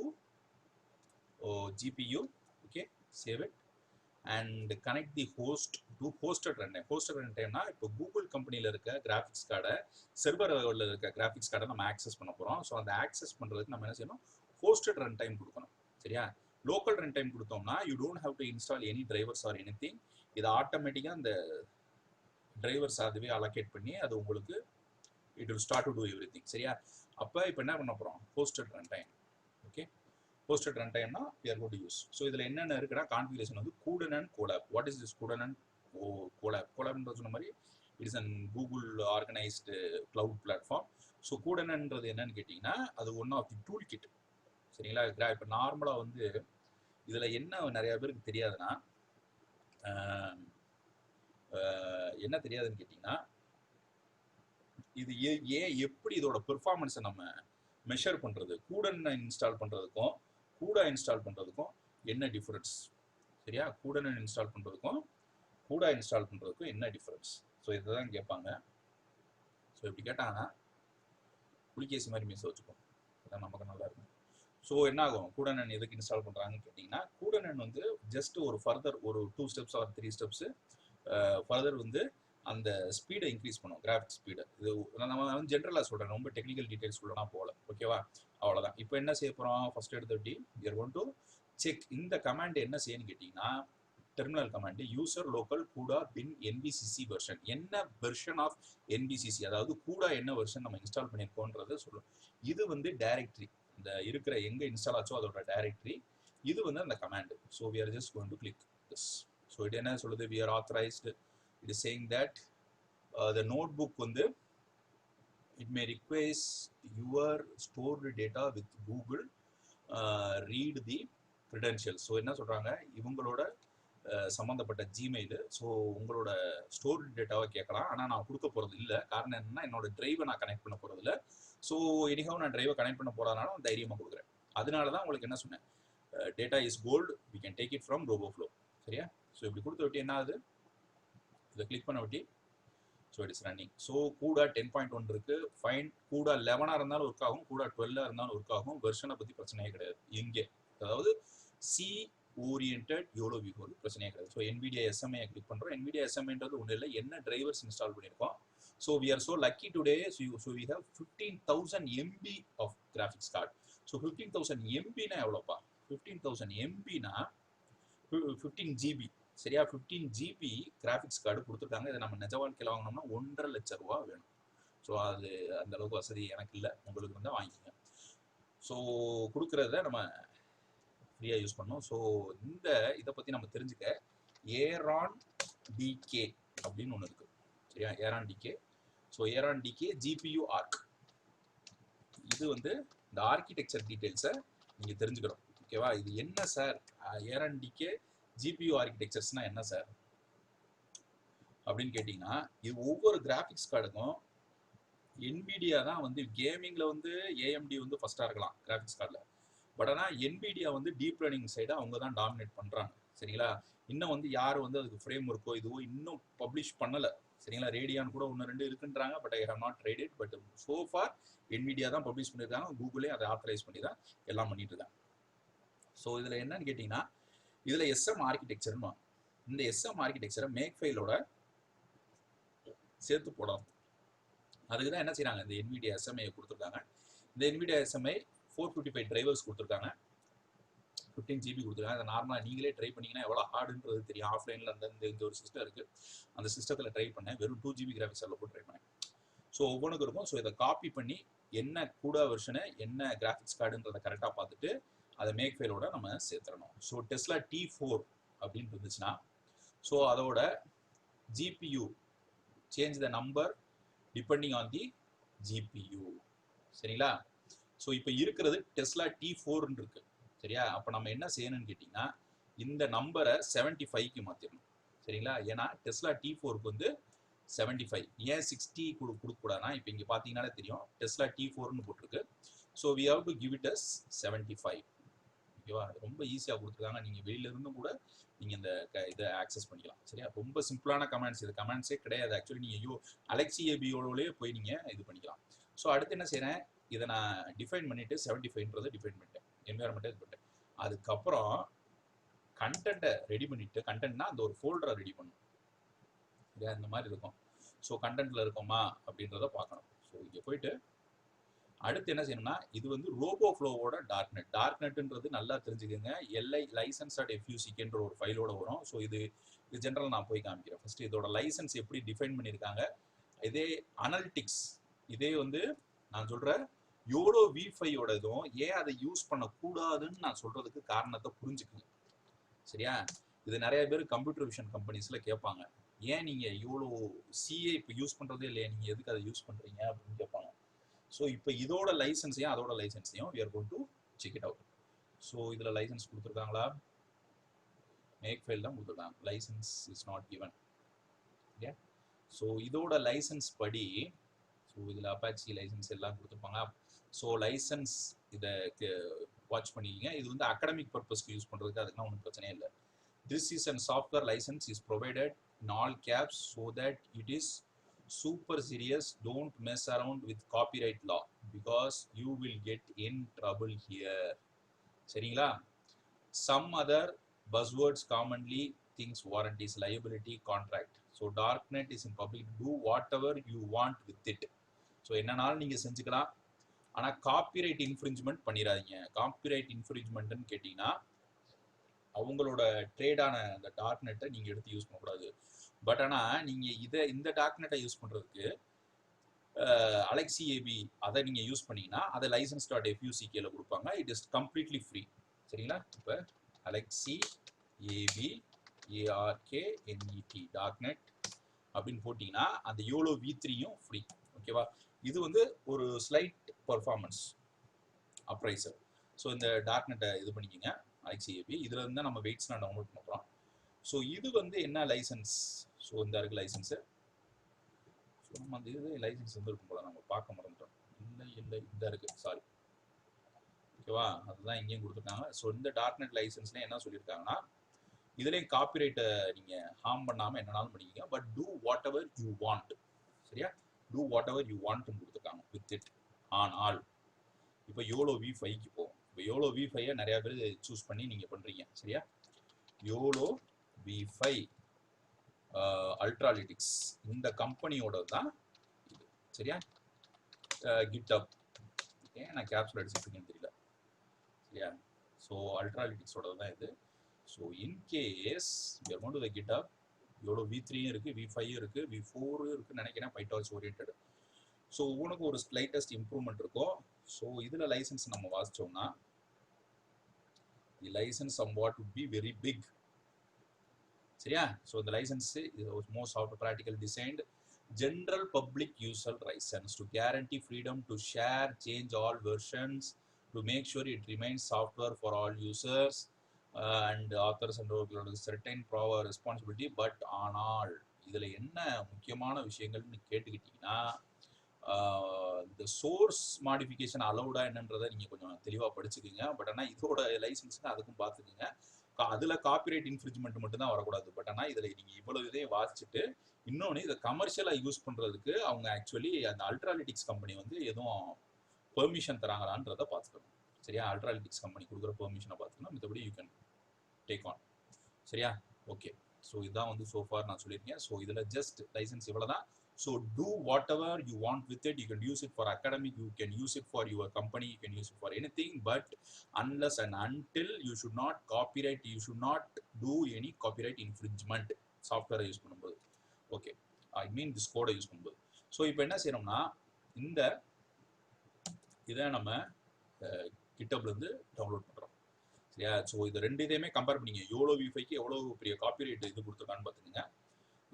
GPU. Okay, save it and connect the host to hosted run time. Hosted run டைம்னா இப்போ கூகுள் கம்பெனியில் இருக்க கிராஃபிக்ஸ் கார்டை, செர்வரில் இருக்க கிராஃபிக்ஸ் கார்டை நம்ம ஆக்சஸ் பண்ண போகிறோம். ஸோ அந்த ஆக்சஸ் பண்ணுறதுக்கு நம்ம என்ன செய்யணும், ஹோஸ்டட் ரன் டைம் கொடுக்கணும். சரியா, லோக்கல் ரன் டைம் கொடுத்தோம்னா you don't have to install any drivers or anything. இது ஆட்டோமேட்டிக்காக அந்த டிரைவர்ஸ் அதுவே அலோகேட் பண்ணி அது உங்களுக்கு it will start to do everything. சரியா, அப்போ இப்போ என்ன பண்ண போகிறோம், hosted run time. Okay, hosted run டைம்னா we are going to use. So இதில் என்னென்ன இருக்குன்னா கான்ஃபிகரேஷன் வந்து cuDNN and Colab. What is this cuDNN and Colab? கோலாப்ன்ற சொன்ன மாதிரி it is an Google organised cloud platform. So கூடன்ன்றது என்னன்னு கேட்டிங்கன்னா அது one of the toolkit. சரிங்களா, இப்போ நார்மலாக வந்து இதில் என்ன நிறையா பேருக்கு தெரியாதுன்னா, என்ன தெரியாதுன்னு கேட்டிங்கன்னா, இது எப்படி இதோட பெர்ஃபார்மன்ஸை நம்ம மெஷர் பண்ணுறது, கூடன் இன்ஸ்டால் பண்ணுறதுக்கும் கூடா இன்ஸ்டால் பண்ணுறதுக்கும் என்ன டிஃப்ரென்ஸ்? சரியா, கூடன் இன்ஸ்டால் பண்ணுறதுக்கும் கூடா இன்ஸ்டால் பண்ணுறதுக்கும் என்ன டிஃப்ரென்ஸ்? ஸோ இதை தான் கேட்பாங்க. ஸோ இப்படி கேட்டாங்கன்னா புலிகேசி மாதிரி மீஸ் வச்சுக்கோம், அதான் நமக்கு நல்லா இருக்கும். ஸோ என்ன ஆகும், கூடனன் எதுக்கு இன்ஸ்டால் பண்ணுறாங்கன்னு கேட்டிங்கன்னா, கூடனன் வந்து ஜஸ்ட் ஒரு ஃபர்தர் ஒரு 2 ஸ்டெப்ஸ் ஆர் 3 ஸ்டெப்ஸு ஃபர்தர் வந்து அந்த ஸ்பீடை இன்க்ரீஸ் பண்ணும், கிராஃபிக் ஸ்பீடை. இது நம்ம வந்து ஜென்ரலாக சொல்கிறேன், ரொம்ப டெக்னிக்கல் டீட்டெயில்ஸ் உள்ளனா போகல. ஓகேவா, அவ்வளோதான். இப்போ என்ன செய்ய போகிறோம், ஃபஸ்ட் எடுத்துட்டி we are going to check. இந்த கமாண்ட் என்ன செய்யணும்னு கேட்டிங்கன்னா, terminal command user local CUDA bin NVCC version. என்ன வெர்ஷன் ஆஃப் NVCC, அதாவது கூடா என்ன வெர்ஷன் நம்ம இன்ஸ்டால் பண்ணியிருக்கோன்றதை சொல்லும். இது வந்து டைரக்டரி, இந்த இருக்கிற எங்கே இன்ஸ்டால் ஆச்சோ அதோட டைரக்டரி. இது வந்து அந்த command. So we are just going to click this. So இது என்ன சொல்லுது, we are authorized. It is saying that the notebook வந்து it may request your stored data with Google, read the credentials. So என்ன சொல்கிறாங்க, இவங்களோட சம்மந்தப்பட்ட Gmail. So உங்களோட stored டேட்டாவை கேட்கலாம், ஆனால் நான் கொடுக்க போகிறது இல்லை. காரணம் என்னன்னா, என்னோட டிரைவை நான் கனெக்ட் பண்ண போகிறது இல்லை. ஸோ எனிஹவ் நான் டிரைவை கனெக்ட் பண்ண போகிறதுனால தைரியமாக கொடுக்குறேன். அதனால தான் உங்களுக்கு என்ன சொன்னேன், data is gold, we can take it from RoboFlow. சரியா, ஸோ இப்படி கொடுத்த விட்டு என்ன ஆகுது, இதை கிளிக் பண்ண விட்டு so it is running. So கூடா 10.1 இருக்குது, ஃபைன். கூடா 11 இருந்தாலும் ஒர்க் ஆகும், கூடா 12 இருந்தாலும் ஒர்க் ஆகும். வெர்ஷனை பற்றி பிரச்சனையே கிடையாது இங்கே. அதாவது சி ஓரியன்டட் YOLO V4 பிரச்சனையே கிடையாது. ஸோ NVIDIA SMA கிளிக் பண்ணுறோம். NVIDIA SMAன்றது ஒன்றும் இல்லை, என்ன டிரைவர்ஸ் இன்ஸ்டால் பண்ணியிருக்கோம். So we are so lucky today. So we have 15,000 MB of graphics card. So 15,000 MBனா எவ்வளோப்பா, 15,000 MBனா 15 GB. சரியா, 15 GB கிராஃபிக்ஸ் கார்டு கொடுத்துருக்காங்க. இதை நம்ம நிஜ வாழ்க்கையில் வாங்கினோம்னா 1.5 லட்ச ரூபா வேணும். ஸோ அது அந்த அளவுக்கு வசதி எனக்கு இல்லை, உங்களுக்கு இருந்தால் வாங்கிக்கோங்க. ஸோ கொடுக்குறத நம்ம ஃப்ரீயாக யூஸ் பண்ணோம். ஸோ இந்த இதை பற்றி நம்ம தெரிஞ்சுக்க ஏரான் டிகே அப்படின்னு ஒன்று இருக்குது. சரியா, ஏரான் டிகே. ஸோ ஏரான் டிகே GPU ஆர்க். இது வந்து இந்த ஆர்கிடெக்சர் டீட்டெயில்ஸை நீங்கள் தெரிஞ்சுக்கணும். ஓகேவா, இது என்ன சார், ஏரான் டிகே GPU ஆர்கிடெக்சர்ஸ்னா என்ன சார் அப்படின்னு கேட்டிங்கன்னா, இது ஒவ்வொரு கிராஃபிக்ஸ் கார்டுக்கும் NVIDIA தான் வந்து கேமிங்கில் வந்து AMD வந்து ஃபஸ்ட்டாக இருக்கலாம் கிராஃபிக்ஸ் கார்டில். பட் ஆனால் NVIDIA வந்து டீப் லேர்னிங் சைடை அவங்க தான் டாமினேட் பண்ணுறாங்க. சரிங்களா, இன்னும் வந்து யார் வந்து அதுக்கு ஃப்ரேம் ஒர்க்கோ இதுவோ இன்னும் பப்ளிஷ் பண்ணலை. சரிங்களா, ரேடியான் கூட 1-2 இருக்குன்றாங்க, but I have not tried it. But so for NVIDIA தான் பப்ளிஷ் பண்ணியிருக்காங்க, கூகுளே அதை ஆத்தரைஸ் பண்ணி தான் எல்லாம் பண்ணிட்டு இருக்காங்க. ஸோ இதில் என்னன்னு கேட்டிங்கன்னா, இதில் SM ஆர்கிடெக்சர்னு, இந்த SM ஆர்கிடெக்சரை மேக் ஃபைலோட சேர்த்து போடணும். அதுக்கு தான் என்ன செய்கிறாங்க, இந்த NVIDIA SMA கொடுத்துருக்காங்க. இந்த NVIDIA SMA 455 டிரைவர்ஸ் கொடுத்துருக்காங்க, 15 GB கொடுத்துருக்காங்க. அதை நார்மலாக நீங்களே ட்ரை பண்ணிங்கன்னா எவ்வளோ ஹார்டுன்றது தெரியும். ஆஃப்லைனில் இந்த ஒரு சிஸ்டம் இருக்குது, அந்த சிஸ்டத்தில் ட்ரை பண்ணேன். வெறும் 2 GB கிராஃபிக்ஸ் அதில் போட்டு ட்ரை பண்ணேன். ஸோ ஒவ்வொன்றுக்கும் இருக்கும். ஸோ இதை காப்பி பண்ணி என்ன கூடா வெர்ஷனு என்ன கிராஃபிக்ஸ் கார்டுன்றதை கரெக்டாக பார்த்துட்டு அதை மேக் ஃபைலோட நம்ம சேர்த்துடணும். ஸோ டெஸ்லா T4 அப்படின்னு இருந்துச்சுன்னா, ஸோ அதோட GPU change the number depending on the GPU. சரிங்களா, ஸோ இப்போ இருக்கிறது டெஸ்லா T4ன்னு இருக்கு. சரியா, அப்போ நம்ம என்ன செய்யணும்னு கேட்டிங்கன்னா, இந்த நம்பரை 75க்கு மாற்றிடணும். சரிங்களா, ஏன்னா டெஸ்லா T4க்கு வந்து 75. ஏன் 60 கொடுக்கக்கூடாதுன்னா, இப்போ இங்கே பார்த்தீங்கன்னாலே தெரியும் டெஸ்லா T4ன்னு போட்டிருக்கு. So we have to give it as 75. ஓகேவா? ரொம்ப ஈஸியாக கொடுத்துருக்காங்க. நீங்கள் வெளியிலேருந்தும் கூட நீங்கள் இந்த இதை ஆக்சஸ் பண்ணிக்கலாம். சரியா? ரொம்ப சிம்பிளான கமெண்ட்ஸ், இது கமெண்ட்ஸே கிடையாது. ஆக்சுவலி நீங்கள் அலெக்சி ஏபியோடயே போய் நீங்கள் இது பண்ணிக்கலாம். ஸோ அடுத்து என்ன செய்கிறேன், இதை நான் டிஃபைன் பண்ணிவிட்டு 75ன்றதை டிஃபைன் பண்ணிட்டேன், என்வைரன்மெண்ட்டை இது பண்ணிட்டேன். அதுக்கப்புறம் கண்டென்ட்டை ரெடி பண்ணிவிட்டு, கண்டென்ட்னா அந்த ஒரு ஃபோல்டரை ரெடி பண்ணணும். சரியா? இந்த மாதிரி இருக்கும். ஸோ கண்டென்ட்டில் இருக்கோமா அப்படின்றத பார்க்கணும். ஸோ இங்கே போயிட்டு அடுத்து என்ன செய்யணும்னா, இது வந்து ரோபோஃப்ளோவோட டார்க்நெட். டார்க்நெட்ன்றது நல்லா தெரிஞ்சுக்கோங்க, licence.fuck ஒரு ஃபைலோட வரும். ஸோ இது ஜென்ரல் நான் போய் காமிக்கிறேன். ஃபர்ஸ்ட் இதோட லைசன்ஸ் எப்படி டிஃபைன் பண்ணியிருக்காங்க, இதே அனலிட்டிக்ஸ், இதே வந்து நான் சொல்ற யோலோ V5யோட இதுவும் ஏன் அதை யூஸ் பண்ணக்கூடாதுன்னு நான் சொல்றதுக்கு காரணத்தை புரிஞ்சுக்குங்க. சரியா? இது நிறைய பேர் கம்ப்யூட்டர் விஷன் கம்பெனிஸ்ல கேட்பாங்க, ஏன் நீங்க யோலோ சிஏ இப்போ யூஸ் பண்றதே இல்லையா, நீங்க எதுக்கு அதை யூஸ் பண்றீங்க அப்படின்னு கேட்பாங்க. ஸோ இப்போ இதோட லைசன்ஸையும் அதோட லைசன்ஸையும் we are going to check it out. So இதில் லைசன்ஸ் கொடுத்துருக்காங்களா, மேக் ஃபைல் தான் கொடுத்துருக்காங்க, licence is not given. Okay, so இதோட லைசன்ஸ் படி, ஸோ இதில் அப்பாச்சி லைசன்ஸ் எல்லாம் கொடுத்துருப்பாங்க. ஸோ லைசன்ஸ் இதை வாட்ச் பண்ணிக்கிங்க. இது வந்து அகடமிக் பர்பஸ்க்கு யூஸ் பண்ணுறதுக்கு அதுக்கெல்லாம் ஒன்றும் பிரச்சனையே இல்லை. This is a software license is provided in all caps so that it is super serious. Don't mess around with copyright law because you will get in trouble here. சரிங்களா? Some other buzzwords commonly things warranties, liability, contract. So darknet is in public. Do whatever you want with it. So என்னன்னாலும் நீங்க செஞ்சுக்கலாம். ஆனா copyright infringement பண்ணிடாதீங்க. Copyright இன்ஃப்ரிஞ்ச்மெண்ட்னு கேட்டீங்கன்னா அவங்களோட ட்ரேடான அந்த டார்க்நெட்டை நீங்க எடுத்து யூஸ் பண்ணக்கூடாது. பட் ஆனால் நீங்கள் இந்த டார்க்நெட்டை யூஸ் பண்ணுறதுக்கு அலெக்சி ஏபி அதை நீங்கள் யூஸ் பண்ணீங்கன்னா அதை licence.fuck கொடுப்பாங்க. It is completely free. சரிங்களா? இப்போ அலெக்சி ஏபி ARKNET டார்க்நெட் அப்படின்னு போட்டிங்கன்னா அந்த யோலோ V3யும் ஃப்ரீ. ஓகேவா? இது வந்து ஒரு ஸ்லைட் பர்ஃபார்மன்ஸ் அப்ரைசர். ஸோ இந்த டார்க்நெட்டை இது பண்ணிக்கோங்க, அலெக்சி ஏபி. இதில் இருந்தால் நம்ம வெயிட்ஸ்லாம் டவுன்லோட் பண்ண போகிறோம். ஸோ இது வந்து என்ன லைசன்ஸ், ஸோ இந்த இருக்குது லைசன்ஸு. ஸோ நம்ம அந்த இது லைசன்ஸ் வந்து இருக்கும் போல நம்ம பார்க்க மறந்துட்டோம். இல்லை இந்த இருக்குது, சாரி. ஓகேவா? அதுதான் இங்கேயும் கொடுத்துருக்காங்க. ஸோ இந்த டார்க்நெட் லைசன்ஸ்லேயும் என்ன சொல்லியிருக்காங்கன்னா, இதுலேயும் காப்பிரைட்டை நீங்கள் ஹார்ம் பண்ணாமல் என்னன்னாலும் பண்ணிக்கோங்க, but do whatever you want. சரியா? டூ வாட் எவர் யூ வாண்ட்னு கொடுத்துருக்காங்க வித் இட் ஆன் ஆல். இப்போ யோலோ V5க்கு போகும். இப்போ யோலோ V5 நிறையா பேர் சூஸ் பண்ணி நீங்கள் பண்ணுறீங்க. சரியா? யோலோ V5 அல்ட்ராலிட்டிக்ஸ் இந்த கம்பெனியோட தான் இது. சரியா? GitHub. ஓகே, நான் கேப்சூல் அடிச்சுருக்கேன்னு தெரியல. சரியா? ஸோ அல்ட்ராலிட்டிக்ஸோட தான் இது. So in case we are going to the GitHub, YOLO V3யும் இருக்குது, V5யும் இருக்குது, V4யும் இருக்குன்னு நினைக்கிறேன், பைட்டார்ச் ஓரியன்ட். ஸோ உனக்கு ஒரு ஸ்லைட்டஸ்ட் இம்ப்ரூவ்மெண்ட் இருக்கும். ஸோ இதில் லைசன்ஸ் நம்ம வாசித்தோம்னா the licence somewhat would be very big. சரியா? ஸோ இந்த licence most software practical designed general public user license to guarantee freedom to share, change all versions, to make sure it remains software for all users and authors and certain power responsibility. But ஆனால் இதில் என்ன முக்கியமான விஷயங்கள்னு கேட்டுக்கிட்டிங்கன்னா, இந்த source modification அலௌடா என்னன்றதை நீங்கள் கொஞ்சம் தெளிவாக படிச்சுக்குங்க. But ஆனால் இதோட லைசன்ஸுங்க அதுக்கும் பார்த்துக்குங்க. அதில் காப்பிரைட் இன்ஃப்ரிஞ்ச்மெண்ட் மட்டும் தான் வரக்கூடாது. பட் ஆனால் இதில் நீங்கள் இவ்வளோ இதையும் வாசிச்சுட்டு இன்னொன்று இதை கமர்ஷியலாக யூஸ் பண்ணுறதுக்கு அவங்க ஆக்சுவலி அந்த அல்ட்ராலிட்டிக்ஸ் கம்பெனி வந்து எதுவும் பெர்மிஷன் தராங்களான்றதை பார்த்துக்கணும். சரியா? அல்ட்ராலிட்டிக்ஸ் கம்பெனி கொடுக்குற பெர்மிஷனை பார்த்துக்கணும். மற்றபடி யூ கேன் டேக் ஆன். சரியா? ஓகே, ஸோ இதுதான் வந்து சோஃபார் நான் சொல்லியிருக்கேன். ஸோ இதில் ஜஸ்ட் லைசன்ஸ் இவ்வளோ தான். So do whatever you want with it. You can use it for academic, you can use it for your company, you can use it for anything, but unless and until you should not copyright, you should not do any copyright infringement software use பண்ணும்போது. Okay, I mean this கோடை use பண்ணும்போது. So இப்போ என்ன செய்யணும்னா, இந்த இதை நம்ம கிட்டப்லேருந்து download பண்ணுறோம். சரியா? ஸோ இது ரெண்டு இதையுமே கம்பேர் பண்ணிங்க. யோலோ V5க்கு எவ்வளோ பெரிய காப்பிரைட் இது கொடுத்துருக்கான்னு பார்த்துக்கோங்க.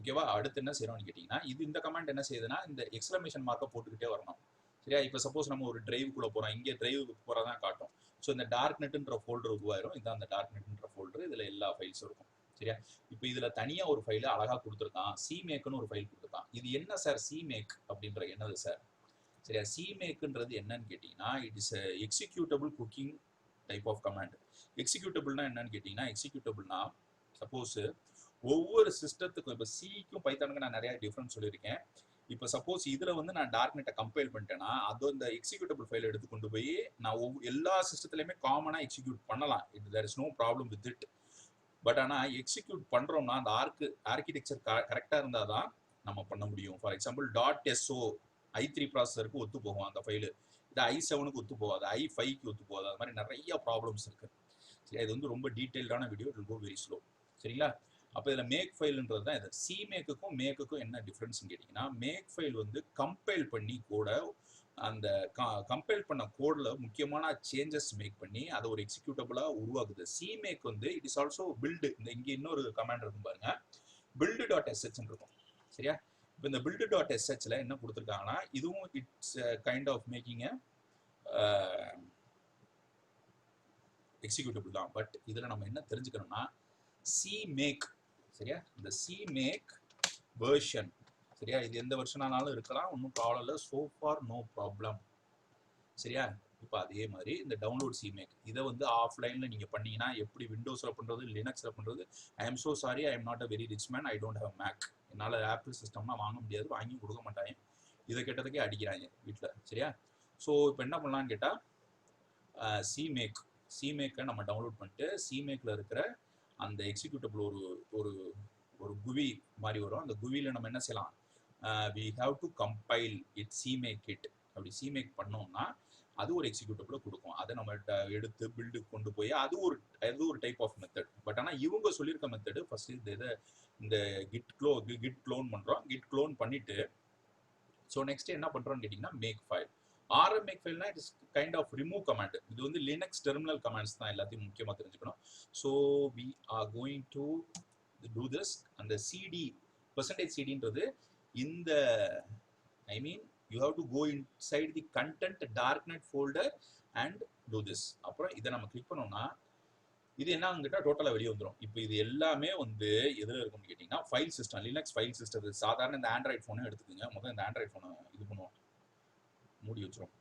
ஓகேவா? அடுத்து என்ன செய்யறோம்னு கேட்டிங்கன்னா, இந்த கமெண்ட் என்ன செய்யுதுன்னா, இந்த எக்ஸ்க்ளமேஷன் மார்க்கை போட்டுக்கிட்டே வரணும். சரியா? இப்போ சப்போஸ் நம்ம ஒரு டிரைவுக்குள்ளே போகிறோம், இங்கே டிரைவுக்கு போகிறதான் காட்டும். ஸோ இந்த டார்க்நெட்ன்ற ஃபோல்டர் உருவாயிரும். இதுதான் அந்த டார்க்நெட்ன்ற ஃபோல்டர். இதில் எல்லா ஃபைல்ஸும் இருக்கும். சரியா? இப்போ இதில் தனியாக ஒரு ஃபைலை அழகாக கொடுத்துருக்கான். CMake ஒரு ஃபைல் கொடுத்துருக்கான். இது என்ன சார் CMake அப்படின்ற என்னது சார்? சரியா? CMakeன்றது என்னன்னு கேட்டிங்கன்னா, it is executable cooking type of command. எக்ஸிக்யூட்டபிள்னா என்னன்னு கேட்டிங்கன்னா, எக்ஸிக்யூட்டபிள்னா சப்போஸ் ஒவ்வொரு சிஸ்டத்துக்கும், இப்போ சிக்கும் பைத்தானுக்கு நான் நிறைய டிஃப்ரென்ஸ் சொல்லியிருக்கேன். இப்போ சப்போஸ் இதில் வந்து நான் டார்க்நெட்டை கம்பைல் பண்ணிட்டேன்னா, அது அந்த எக்ஸிக்யூட்டபிள் ஃபைல் எடுத்து கொண்டு போய் நான் எல்லா சிஸ்டத்துலையுமே காமனாக எக்ஸிக்யூட் பண்ணலாம். There is no problem with it. But ஆனால் எக்ஸிக்யூட் பண்ணுறோம்னா அந்த ஆர்கிடெக்சர் கரெக்டாக இருந்தால் தான் நம்ம பண்ண முடியும். ஃபார் எக்ஸாம்பிள் .so i3 ப்ராசஸருக்கு ஒத்து போகும் அந்த ஃபைலு, இது i7க்கு ஒத்து போகாது, i5க்கு ஒத்து போகாது. அது மாதிரி நிறைய ப்ராப்ளம்ஸ் இருக்குது. சரி, இது வந்து ரொம்ப டீட்டெயில்டான video, it will go very slow. சரிங்களா? அப்போ இதில் மேக் ஃபைல்ன்றது தான் இது. சி மேக்குக்கும் மேக்குக்கும் என்ன டிஃப்ரென்ஸ்னு கேட்டிங்கன்னா, மேக் ஃபைல் வந்து கம்பைல் பண்ணி கூட அந்த கம்பைல் பண்ண கோடில் முக்கியமான சேஞ்சஸ் மேக் பண்ணி அதை ஒரு எக்ஸிக்யூட்டபிளாக உருவாக்குது. சி மேக் வந்து இட் இஸ் ஆல்சோ பில்டு. இந்த இங்கே இன்னொரு கமாண்ட் இருக்கும் பாருங்க, build.sh இருக்கும். சரியா? இப்போ இந்த build.shல என்ன கொடுத்துருக்காங்கன்னா, இதுவும் it's kind of making executable தான். பட் இதில் நம்ம என்ன தெரிஞ்சுக்கணும்னா, சி மேக், சரியா, இந்த சி மேக் வெர்ஷன், சரியா, இது எந்த வெர்ஷனானாலும் இருக்கலாம், ஒன்றும் ப்ராப்ளம் இல்லை. So for no problem. சரியா? இப்போ அதே மாதிரி இந்த டவுன்லோட் சி மேக் இதை வந்து ஆஃப்லைனில் நீங்கள் பண்ணீங்கன்னா எப்படி விண்டோஸில் பண்ணுறது, லினக்ஸில் பண்ணுறது. I am so sorry, I am not a very rich man, I don't have Mac. என்னால் ஆப்பிள் சிஸ்டம்லாம் வாங்க முடியாது, வாங்கி கொடுக்க மாட்டாங்க. இதை கேட்டதுக்கே அடிக்கிறாங்க வீட்டில். சரியா? ஸோ இப்போ என்ன பண்ணலான்னு கேட்டால், சிமேக்கை நம்ம டவுன்லோட் பண்ணிட்டு சிமேக்கில் இருக்கிற அந்த எக்ஸிக்யூட்டபிள் ஒரு ஒரு குவி மாதிரி வரும். அந்த குவியில் நம்ம என்ன செய்யலாம், we have to compile it CMake it. அப்படி சிமேக் பண்ணோம்னா அது ஒரு எக்ஸிக்யூட்டபிளை கொடுக்கும். அதை நம்ம எடுத்து பில்டுக்கு கொண்டு போய் அது ஒரு டைப் ஆஃப் மெத்தட். பட் ஆனால் இவங்க சொல்லியிருக்க மெத்தடு ஃபர்ஸ்ட் இந்த கிட் க்ளோன் பண்ணுறோம். கிட் க்ளோன் பண்ணிட்டு ஸோ நெக்ஸ்ட் என்ன பண்ணுறோம்னு கேட்டிங்கன்னா, மேக் ஃபைல். RM மேக் ஃபைல்னா it is kind of remove command. இது வந்து லினக்ஸ் டெர்மினல் கமாண்ட்ஸ் தான், எல்லாத்தையும் முக்கியமாக தெரிஞ்சுக்கணும். So we are going to do this. அந்த %cdன்றது இந்த, I mean you have to go inside the content darknet folder and do this. அப்புறம் இதை நம்ம கிளிக் பண்ணோம்னா இது என்ன கேட்டால் டோட்டலாக வெளியே வந்துடும். இப்போ இது எல்லாமே வந்து எதில் இருக்கும்னு கேட்டிங்கன்னா, file system, Linux file system. சாதாரண இந்த ஆண்ட்ராய்ட் ஃபோனை எடுத்துக்கோங்க. முதல்ல இந்த ஆண்ட்ராய்ட் ஃபோனை இது பண்ணுவோம், மூடி வச்சிரும்,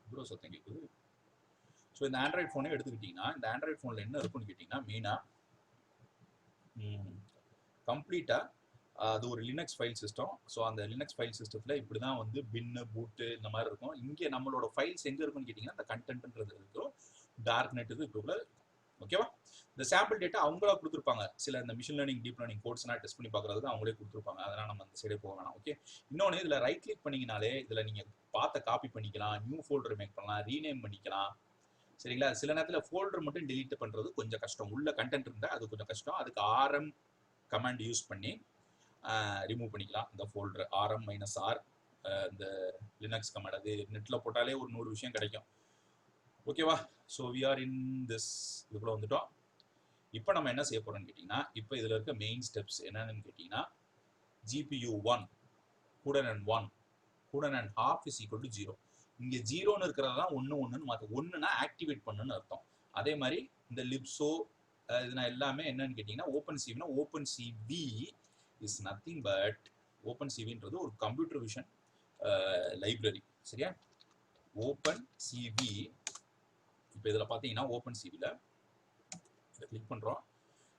இவ்வளோ சத்தம் கேட்குது. ஸோ இந்த ஆண்ட்ராய்ட் ஃபோனே எடுத்துக்கிட்டிங்கன்னா, இந்த ஆண்ட்ராய்ட் ஃபோனில் என்ன இருக்குன்னு கேட்டிங்கன்னா, மெயினாக கம்ப்ளீட்டாக அது ஒரு லினக்ஸ் ஃபைல் சிஸ்டம். ஸோ அந்த லினக்ஸ் ஃபைல் சிஸ்டத்தில் இப்படி தான் வந்து பின்னு பூட்டு இந்த மாதிரி இருக்கும். இங்கே நம்மளோட ஃபைல்ஸ் எங்கே இருக்குன்னு கேட்டிங்கன்னா, இந்த கண்டென்ட்ன்றது இருக்கும், டார்க்நெட் இது இப்போ. ஓகேவா? இந்த சாம்பிள் டேட்டா அவங்களா கொடுத்துருப்பாங்க. சில இந்த மிஷின் லேர்னிங், டீப் லேர்னிங் கோர்ஸ்னா டெஸ்ட் பண்ணி பார்க்குறதுக்கு அவங்களே கொடுத்துருப்பாங்க. அதனால் நம்ம அந்த சைடே போக வேணாம். ஓகே. இன்னொன்று, இதில் ரைட் கிளிக் பண்ணிங்கனாலே இதில் நீங்கள் பார்த்த காப்பி பண்ணிக்கலாம், நியூ ஃபோல்டர் மேக் பண்ணலாம், ரீநேம் பண்ணிக்கலாம். சரிங்களா? சில நேரத்தில் ஃபோல்டர் மட்டும் டெலீட் பண்ணுறது கொஞ்சம் கஷ்டம், உள்ள கண்டென்ட் இருந்தால் அது கொஞ்சம் கஷ்டம். அதுக்கு RM கமாண்ட் யூஸ் பண்ணி ரிமூவ் பண்ணிக்கலாம் இந்த ஃபோல்டர். RM-R இந்த லினக்ஸ் கமாண்ட், அது நெட்டில் போட்டாலே ஒரு 100 விஷயம் கிடைக்கும். ஓகேவா? So we are in this. இதுக்குள்ள வந்துட்டோம். இப்போ நம்ம என்ன செய்ய போறோம்னு கேட்டிங்கன்னா, இப்போ இதில் இருக்க மெயின் ஸ்டெப்ஸ் என்னன்னு கேட்டிங்கன்னா, GPU 1 1.5 is equal to 0. இங்கே 0ன்னு இருக்கிறதான் 1 மாற்று. 1னா ஆக்டிவேட் பண்ணுன்னு அர்த்தம். அதே மாதிரி இந்த லிப்ஸோ இதுனா எல்லாமே என்னன்னு கேட்டிங்கன்னா, ஓப்பன்சிவினா OpenCV இஸ் நத்திங் பட், OpenCVன்றது ஒரு கம்ப்யூட்டர் விஷன் லைப்ரரி. சரியா? OpenCV. இப்போ இதில் பார்த்தீங்கன்னா OpenCVல இதை கிளிக் பண்ணுறோம்.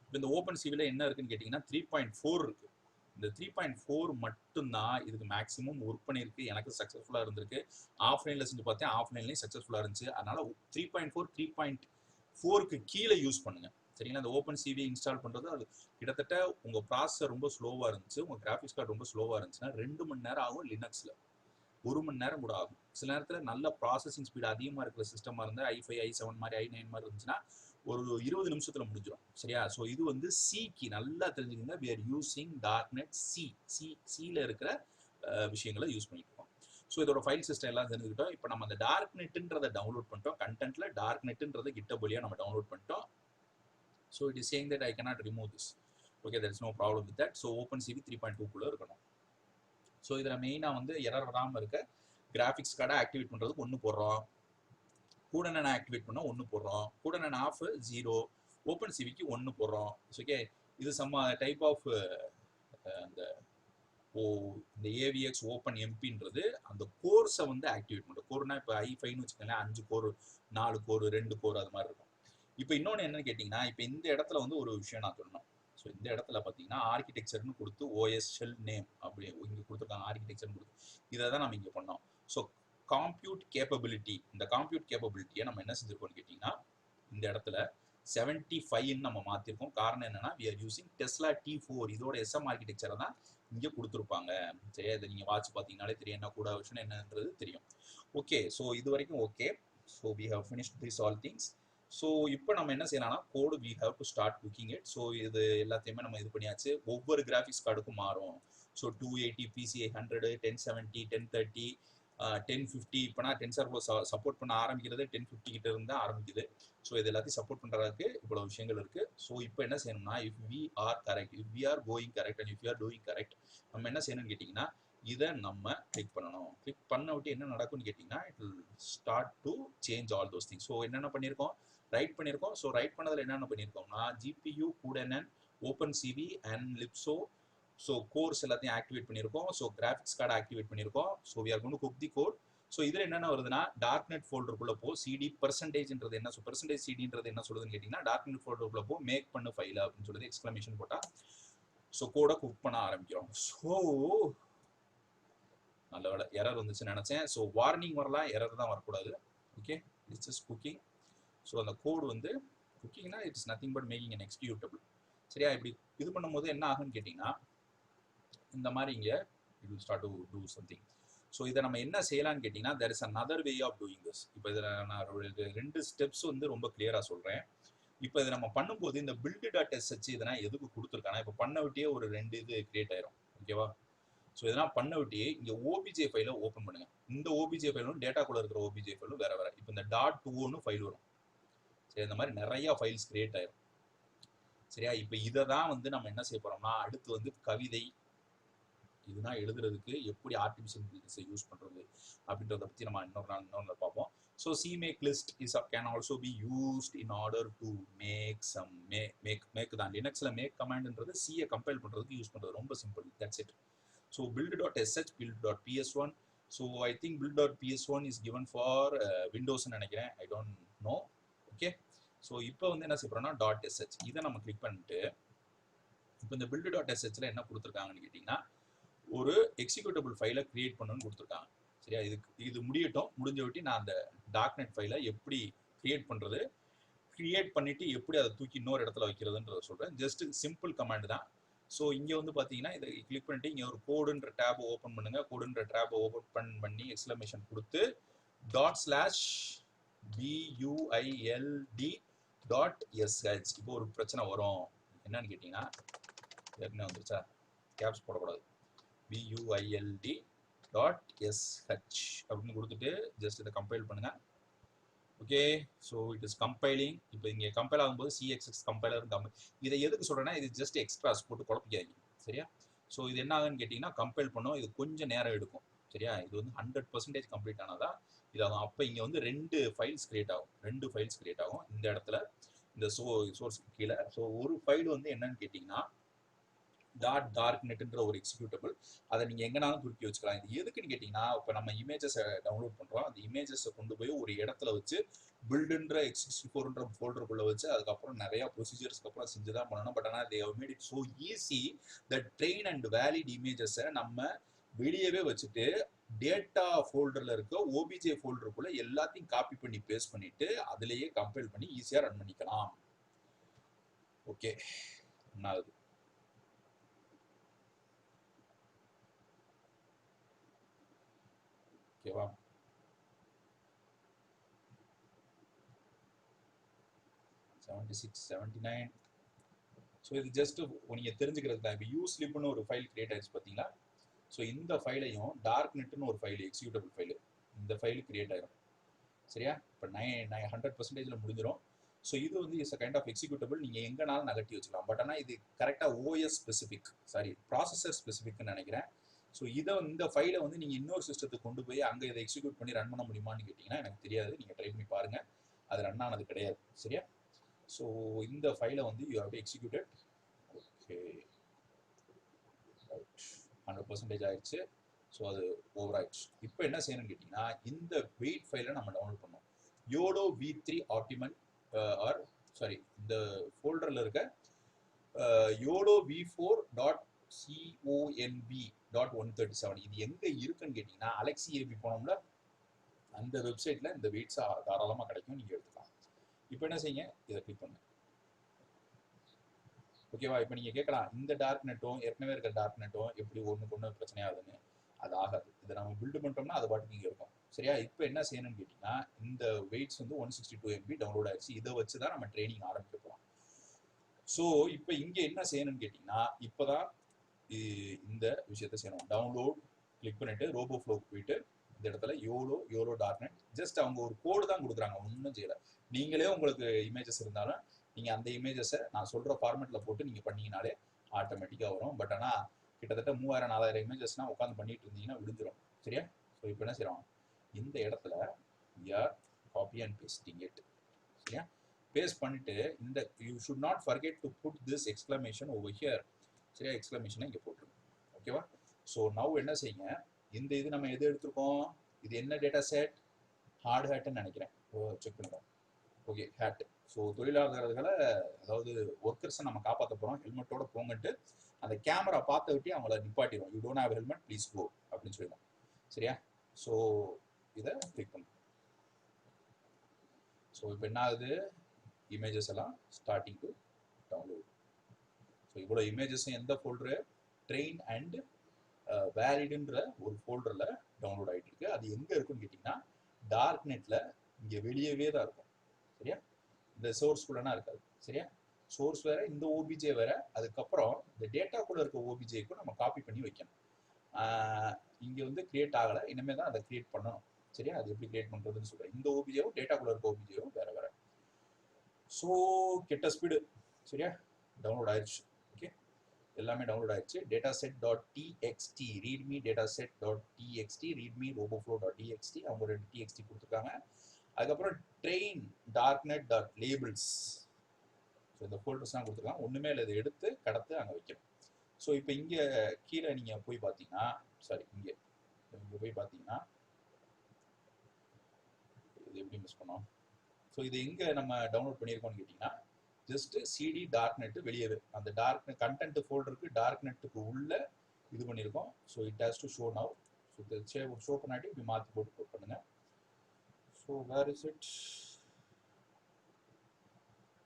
இப்போ இந்த OpenCVல என்ன இருக்குன்னு கேட்டிங்கன்னா 3.4 இருக்குது. இந்த 3.4 மட்டும்தான் இதுக்கு மேக்ஸிமம் ஒர்க் பண்ணியிருக்கு. எனக்கு சக்ஸஸ்ஃபுல்லாக இருந்திருக்கு. ஆஃப்லைனில் செஞ்சு பார்த்தேன், ஆஃப்லைன்லேயும் சக்ஸஸ்ஃபுல்லாக இருந்துச்சு. அதனால் 3.4க்கு கீழே யூஸ் பண்ணுங்கள். சரிங்களா? இந்த OpenCV இன்ஸ்டால் பண்ணுறது அது கிட்டத்தட்ட உங்கள் ப்ராசஸர் ரொம்ப ஸ்லோவாக இருந்துச்சு, உங்கள் கிராஃபிக்ஸ் கார்டு ரொம்ப ஸ்லோவாக இருந்துச்சுன்னா 2 மணி நேரம் ஆகும். லினக்ஸில் 1 மணி நேரம் கூட ஆகும். சில நேரத்தில் நல்ல ப்ராசஸிங் ஸ்பீடு அதிகமாக இருக்கிற சிஸ்டமாக இருந்தால் i5, i7 மாதிரி, i9 மாதிரி இருந்துச்சுன்னா ஒரு 20 நிமிஷத்தில் முடிஞ்சிடும். சரியா? ஸோ இது வந்து சிக்கு நல்லா தெரிஞ்சுக்கங்க. we are using .NET சியில் இருக்கிற விஷயங்களை யூஸ் பண்ணியிருக்கோம். ஸோ இதோட ஃபைல் சிஸ்டம் எல்லாம் தெரிஞ்சுக்கிட்டோம். இப்போ நம்ம அந்த டார்க்நெட்ன்றதை டவுன்லோட் பண்ணிட்டோம். கண்டென்ட்ல டார்க்நெட்ன்றதை GitHub வழியாக நம்ம டவுன்லோட் பண்ணிட்டோம். So it is saying that I cannot remove this. Okay, there is no problem with that. So OpenCV 3.2 இருக்கணும். ஸோ இதில் மெயினாக வந்து எரர் வராமல் இருக்க கிராஃபிக்ஸ் கார்டை ஆக்டிவேட் பண்ணுறதுக்கு 1 போடுறோம், கூட நான் ஆக்டிவேட் பண்ணால் 1 போடுறோம், கூட நான் ஆஃப் 0, OpenCVக்கு 1 போடுறோம். ஓகே, இது சம் டைப் ஆஃப் அந்த இந்த ஏவிஎக்ஸ் ஓப்பன் எம்பின்றது அந்த கோர்ஸை வந்து ஆக்டிவேட் பண்ணுறது. கோர்னா இப்போ i5ன்னு வச்சுக்கோங்களேன், 5 கோர் 4 கோர் 2 கோர் அது மாதிரி இருக்கும். இப்போ இன்னொன்று என்னன்னு கேட்டிங்கன்னா, இப்போ இந்த இடத்துல வந்து ஒரு விஷயம் நான் சொல்லணும். ஸோ இந்த இடத்துல பார்த்தீங்கன்னா ஆர்கிடெக்சர்னு கொடுத்து ஓஎஸ் ஷெல் நேம் அப்படி இங்கே கொடுத்துருக்காங்க, ஆர்கிடெக்சர்னு கொடுத்து இதை தான் நம்ம இங்கே பண்ணோம். ஸோ காம்ப்யூட் கேப்பபிலிட்டி, இந்த காம்ப்யூட் கேப்பபிலிட்டியை நம்ம என்ன செஞ்சுருக்கோம்னு கேட்டிங்கன்னா இந்த இடத்துல 75ன்னு நம்ம மாற்றிருக்கோம். காரணம் என்னன்னா we are using Tesla T4 இதோட SM ஆர்கிடெக்சரை தான் இங்கே கொடுத்துருப்பாங்க. சரி, அதை நீங்கள் வாட்ச் பார்த்தீங்கன்னாலே தெரியும் என்ன கூட விஷயம் என்னன்றது தெரியும். ஓகே, ஸோ இது வரைக்கும் okay. So we have finished this all things. So இப்போ நம்ம என்ன செய்யலாம்னா கோடு we have to start cooking it. So இது எல்லாத்தையுமே நம்ம இது பண்ணியாச்சு. ஒவ்வொரு கிராஃபிக்ஸ் கார்டுக்கும் மாறும். ஸோ 280 PCI 100 1070 1030 1050 இப்போனா 10 சர்வோ சப்போர்ட் பண்ண ஆரம்பிக்கிறது 1050 கிட்ட இருந்து ஆரம்பிக்குது. ஸோ இது எல்லாத்தையும் சப்போர்ட் பண்ணுறதுக்கு இவ்வளோ விஷயங்கள் இருக்குது. ஸோ இப்போ என்ன செய்யணும்னா if we are correct, if we are going correct and if you are doing correct, நம்ம என்ன செய்யணும்னு கேட்டிங்கன்னா இதை நம்ம கிளிக் பண்ணணும். கிளிக் பண்ண விட்டு என்ன நடக்கும்னு கேட்டிங்கன்னா it will start to change all those things. So என்னென்ன பண்ணியிருக்கோம், ரைட் பண்ணியிருக்கோம். ஸோ ரைட் பண்ணதில் என்னென்ன பண்ணியிருக்கோம்னா GPU cuDNN OpenCV and libso so cores எல்லாத்தையும் ஆக்டிவேட் பண்ணியிருக்கோம். ஸோ கிராஃபிக்ஸ் கார்டு ஆக்டிவேட் பண்ணியிருக்கோம். So we are going to cook the code. So இதில் என்னென்ன வருதுன்னா டார்க்நெட் ஃபோல்டருக்குள்ள போ சிடி பர்சன்டேஜ்ன்றது என்ன, ஸோ பர்சன்டேஜ் சிடின்றது என்ன சொல்லுதுன்னு கேட்டிங்கன்னா டார்க்நெட் ஃபோல்டருக்குள்ள போ மேக் பண்ணு ஃபைல் அப்படின்னு சொல்லுது, எக்ஸ்க்ளமேஷன் போட்டால். ஸோ கோடை குக் பண்ண ஆரம்பிக்கிறோம். ஸோ நல்ல வேலை எரர் வந்துச்சுன்னு நினச்சேன். ஸோ வார்னிங் வரலாம், எரர் தான் வரக்கூடாது. Okay, it's just cooking. So அந்த கோடு வந்து குக்கிங்னா it's nothing but making an executable. சரியா, இப்படி இது பண்ணும்போது என்ன ஆகுன்னு கேட்டிங்கன்னா இந்த மாதிரி இங்கே it will start to do something. So இதை நம்ம என்ன செய்யலாம்னு கேட்டிங்கன்னா there is another way of doing this. இப்போ இதில் நான் 2 ஸ்டெப்ஸ் வந்து ரொம்ப கிளியராக சொல்கிறேன். இப்போ இதை நம்ம பண்ணும்போது இந்த build.sh இதெல்லாம் எதுக்கு கொடுத்துருக்கானா இப்போ பண்ண விட்டியே ஒரு 2 இது கிரியேட் ஆயிரும். ஓகேவா, ஸோ இதெல்லாம் பண்ண விட்டியே இங்கே ஓபிஜே ஃபைலை ஓப்பன் பண்ணுங்க. இந்த ஓபிஜே ஃபைலும் டேட்டாக்குள்ளே இருக்கிற ஓபிஜே ஃபைலும் வேற வேற. இப்போ இந்த .2 ஃபைல் வரும். சரி, இந்த மாதிரி நிறைய ஃபைல்ஸ் கிரியேட் ஆயிரும். சரியா, இப்போ இதை தான் வந்து நம்ம என்ன செய்ய போகிறோம்னா அடுத்து வந்து கவிதை இதுதான் எழுதுறதுக்கு எப்படி ஆர்டிஃபிஷியல் இன்டெலிஜென்ஸை யூஸ் பண்ணுறது அப்படின்றத பற்றி நம்ம இன்னொரு பார்ப்போம். So CMake list is can also be used in order to make some make தான் லினக்ஸில் மேக் கமாண்ட்ன்றது சியை கம்பைல் பண்ணுறதுக்கு யூஸ் பண்ணுறது ரொம்ப simple. That's it. So build.sh build.ps1. So I think build.ps1 is given for விண்டோஸ்ன்னு நினைக்கிறேன், I don't know. Okay, so இப்போ வந்து என்ன செய்யறோம்னா .sh இதை நம்ம கிளிக் பண்ணிட்டு இப்போ இந்த build.shல என்ன கொடுத்துருக்காங்கன்னு கேட்டிங்கன்னா ஒரு எக்ஸிக்யூட்டபிள் ஃபைலை கிரியேட் பண்ணணும்னு கொடுத்துருக்காங்க. சரியா, இது முடியட்டும். முடிஞ்ச விட்டு நான் அந்த டார்க்நெட் ஃபைலை எப்படி கிரியேட் பண்ணுறது, கிரியேட் பண்ணிவிட்டு எப்படி அதை தூக்கி இன்னொரு இடத்துல வைக்கிறதுன்றத சொல்கிறேன். ஜஸ்ட் சிம்பிள் கமாண்ட் தான். ஸோ இங்கே வந்து பார்த்தீங்கன்னா இதை கிளிக் பண்ணிட்டு இங்கே ஒரு கோடுன்ற டேப் ஓப்பன் பண்ணுங்கள். கோடுன்ற டேப் ஓப்பன் பண்ணி எக்ஸ்க்ளமேஷன் கொடுத்து ./build.sh இப்போ ஒரு பிரச்சனை வரும். என்னன்னு கேட்டிங்கன்னா ஏற்கனவே வந்துருச்சா, கேப்ஸ் போடக்கூடாது, build.sh அப்படின்னு கொடுத்துட்டு ஜஸ்ட் இதை கம்பைல் பண்ணுங்க. Okay, so it is compiling. இப்போ இங்கே கம்பைல் ஆகும்போது CXX கம்பைலர் இதை எதுக்கு சொல்கிறேன்னா இது ஜஸ்ட் எக்ஸ்ட்ராஸ் போட்டு குழப்பிக்காதீங்க. சரியா, ஸோ இது என்ன ஆகுன்னு கேட்டிங்கன்னா கம்பைல் பண்ணோம், இது கொஞ்சம் நேரம் எடுக்கும். சரியா, இது வந்து 100% கம்ப்ளீட் ஆனதா இதாகும். அப்போ இங்கே வந்து 2 ஃபைல்ஸ் கிரியேட் ஆகும் இந்த இடத்துல இந்த சோர்ஸ்க்கு கீழே. ஸோ ஒரு ஃபைல் வந்து என்னன்னு கேட்டிங்கன்னா .darknet ஒரு எக்ஸிக்யூட்டபிள், அதை நீங்கள் எங்கேனாலும் துருக்கி வச்சுக்கலாம். இது எதுக்குன்னு கேட்டிங்கன்னா இப்போ நம்ம இமேஜஸை டவுன்லோட் பண்ணுறோம், அந்த இமேஜஸை கொண்டு போய் ஒரு இடத்துல வச்சு build.ன்ற x64ன்ற ஃபோல்டருக்குள்ளே வச்சு அதுக்கப்புறம் நிறையா ப்ரொசீஜர்ஸ்க்கு அப்புறம் செஞ்சு தான் பண்ணணும். பட் ஆனால் they have made it so easy that train and valid இமேஜஸை நம்ம வெளியவே வச்சுட்டு டேட்டா ஃபோல்டரில் இருக்க ஓபிஜே ஃபோல்டருக்குள்ளே எல்லாத்தையும் காப்பி பண்ணி பேஸ்ட் பண்ணிவிட்டு அதுலேயே கம்பைல் பண்ணி ஈஸியாக ரன் பண்ணிக்கலாம். ஓகே, என்னாகுது ஓகேவா? ஸோ இது ஜஸ்ட் நீங்கள் தெரிஞ்சுக்கிறது தான். இப்போ யூஸ்லிப்னு ஒரு ஃபைல் கிரியேட் ஆயிடுச்சு பார்த்தீங்களா? ஸோ இந்த ஃபைலையும் டார்க்நெட்னு ஒரு ஃபைல் எக்ஸிக்யூட்டபிள் ஃபைலு இந்த ஃபைலு கிரியேட் ஆகிடும். சரியா, இப்போ 100%ல் முடிஞ்சிடும். ஸோ இது வந்து is a kind of executable, நீங்கள் எங்கேனாலும் நகர்த்தி வச்சுக்கலாம். பட் ஆனால் இது கரெக்டாக OS ஸ்பெசிஃபிக், சாரி ப்ராசஸர் ஸ்பெசிஃபிக்னு நினைக்கிறேன். ஸோ இந்த ஃபைலை வந்து நீங்கள் இன்னொரு சிஸ்டத்துக்கு கொண்டு போய் அங்கே இதை எக்ஸிக்யூட் பண்ணி ரன் பண்ண முடியுமான்னு கேட்டிங்கன்னா எனக்கு தெரியாது. நீங்கள் ட்ரை பண்ணி பாருங்கள், அது ரன் ஆனது கிடையாது. சரியா, ஸோ இந்த ஃபைலை வந்து you have to executed. Okay, 100% percentage ஆயிடுச்சு. ஸோ அது ஓவர் ஆயிடுச்சு. இப்போ என்ன செய்யணும்னு கேட்டிங்கன்னா, இந்த வெயிட் ஃபைலை நம்ம டவுன்லோட் பண்ணோம். யோடோ V3 ஆப்டிமல் ஆர் சாரி இந்த ஃபோல்டரில் இருக்க யோடோ v4.conb.137 இது எங்கே இருக்குன்னு கேட்டிங்கன்னா, அலெக்சி ஏபி போனோம்ல அந்த வெப்சைட்டில் இந்த வெயிட்ஸ் தாராளமாக கிடைக்கும், நீங்கள் எடுத்துக்கலாம். இப்போ என்ன செய்யுங்க, இதை கிளிக் பண்ணுங்க. ஓகேவா? இப்போ நீங்கள் கேட்கலாம், இந்த டார்க் நெட்டும் ஏற்கனவே இருக்க டார்க் நெட்டும் எப்படி ஒன்றுக்கு ஒன்று பிரச்சனையாகுதுன்னு. அது ஆகாது. இதை நம்ம பில்டு பண்ணிட்டோம்னா அது பாட்டுக்கு இங்கே இருக்கும். சரியா? இப்போ என்ன செய்யணும்னு கேட்டிங்கன்னா, இந்த வெயிட்ஸ் வந்து 162 MB டவுன்லோட் ஆயிடுச்சு. இதை வச்சு தான் நம்ம ட்ரைனிங் ஆரம்பிக்க போகிறோம். ஸோ இப்போ இங்கே என்ன செய்யணும்னு கேட்டிங்கன்னா, இப்போ தான் இந்த விஷயத்த செய்யணும். டவுன்லோட் கிளிக் பண்ணிட்டு ரோபோ ஃப்ளோக்கு போயிட்டு இந்த இடத்துல யோலோ டார்க்நெட் ஜஸ்ட் அவங்க ஒரு கோடு தான் கொடுக்குறாங்க, ஒன்றும் செய்யலை. நீங்களே உங்களுக்கு இமேஜஸ் இருந்தாலும் நீங்கள் அந்த இமேஜஸை நான் சொல்கிற ஃபார்மேட்டில் போட்டு நீங்கள் பண்ணிங்கனாலே ஆட்டோமேட்டிக்காக வரும். பட் ஆனால் கிட்டத்தட்ட 3000-4000 இமேஜஸ்னால் உட்காந்து பண்ணிட்டு இருந்தீங்கன்னா விழுந்துடும். சரியா? ஸோ இப்போ என்ன செய்கிறோம், இந்த இடத்துல காப்பி அண்ட் பேஸ்டிங் இட். சரியா? பேஸ்ட் பண்ணிட்டு இந்த you should not forget to put this exclamation over here. சரியா? எக்ஸ்க்ளமேஷனை இங்கே போட்டுருங்க. ஓகேவா? ஸோ நவ் என்ன செய்யுங்க, இந்த இது நம்ம எது எடுத்துருக்கோம், இது என்ன டேட்டா செட், ஹார்ட் ஹேட்டுன்னு நினைக்கிறேன். செக் பண்ணுவோம். Okay, had. ஸோ தொழிலாளர்களை அதாவது ஒர்க்கர்ஸை நம்ம காப்பாற்ற போகிறோம். ஹெல்மெட்டோட போங்கன்ட்டு அந்த கேமரா பார்த்த விட்டு அவங்கள நிப்பாட்டிடும். You don't have helmet please go அப்படின்னு சொல்லிடும். சரியா? ஸோ இதை கிளிக் பண்ணுங்க. ஸோ இப்போ என்ன ஆகுது, இமேஜஸ் எல்லாம் ஸ்டார்டிங் டு டவுன்லோட். ஸோ இவ்வளோ இமேஜஸும் எந்த ஃபோல்டரு, ட்ரெயின் அண்ட் வேலிடுன்ற ஒரு ஃபோல்டரில் டவுன்லோட் ஆகிட்டு இருக்கு. அது எங்கே இருக்குன்னு கேட்டிங்கன்னா, டார்க் நெட்டில் இங்கே வெளியவே தான் இருக்கும். சரியா? இந்த சோர்ஸ்குள்ளனா இருக்காது. சரியா? சோர்ஸ் வேற, இந்த ஓபிஜே வேற. அதுக்கப்புறம் இந்த டேட்டாக்குள்ள இருக்க ஓபிஜேக்கும் நம்ம காப்பி பண்ணி வைக்கணும். இங்கே வந்து கிரியேட் ஆகலை, இனிமேல் தான் அதை கிரியேட் பண்ணணும். சரியா? அது எப்படி கிரியேட் பண்ணுறதுன்னு சொல்கிறேன். இந்த ஓபிஜேவும் டேட்டாக்குள்ள இருக்க ஓபிஜேவும் வேற வேற. ஸோ கெட்ட ஸ்பீடு. சரியா? டவுன்லோட் ஆயிடுச்சு. ஓகே, எல்லாமே டவுன்லோட் ஆயிடுச்சு. dataset.txt readme dataset.txt readme roboflow.txt அவங்க 2 txt கொடுத்துருக்காங்க. அதுக்கப்புறம் ட்ரெயின் darknet.labels. ஸோ இந்த ஃபோல்டர்ஸ்லாம் கொடுத்துருக்காங்க. ஒன்றுமே இல்லை, இதை எடுத்து கடத்து அங்கே வைக்கணும். ஸோ இப்போ இங்கே கீழே நீங்கள் போய் பார்த்தீங்கன்னா, சாரி இங்கே போய் பார்த்தீங்கன்னா இது எப்படி மிஸ் பண்ணோம். ஸோ இது எங்கே நம்ம டவுன்லோட் பண்ணியிருக்கோம்னு கேட்டிங்கன்னா, ஜஸ்ட் சிடி டார்க்நெட் வெளியே அந்த டார்க் கண்டென்ட் ஃபோல்டருக்கு டார்க்நெட்டுக்கு உள்ள இது பண்ணியிருக்கோம். So it has to show now. So show பண்ணாட்டி இப்படி மாற்றி போட்டு பண்ணுங்க. ஸோ வேர் இஸ் இட்,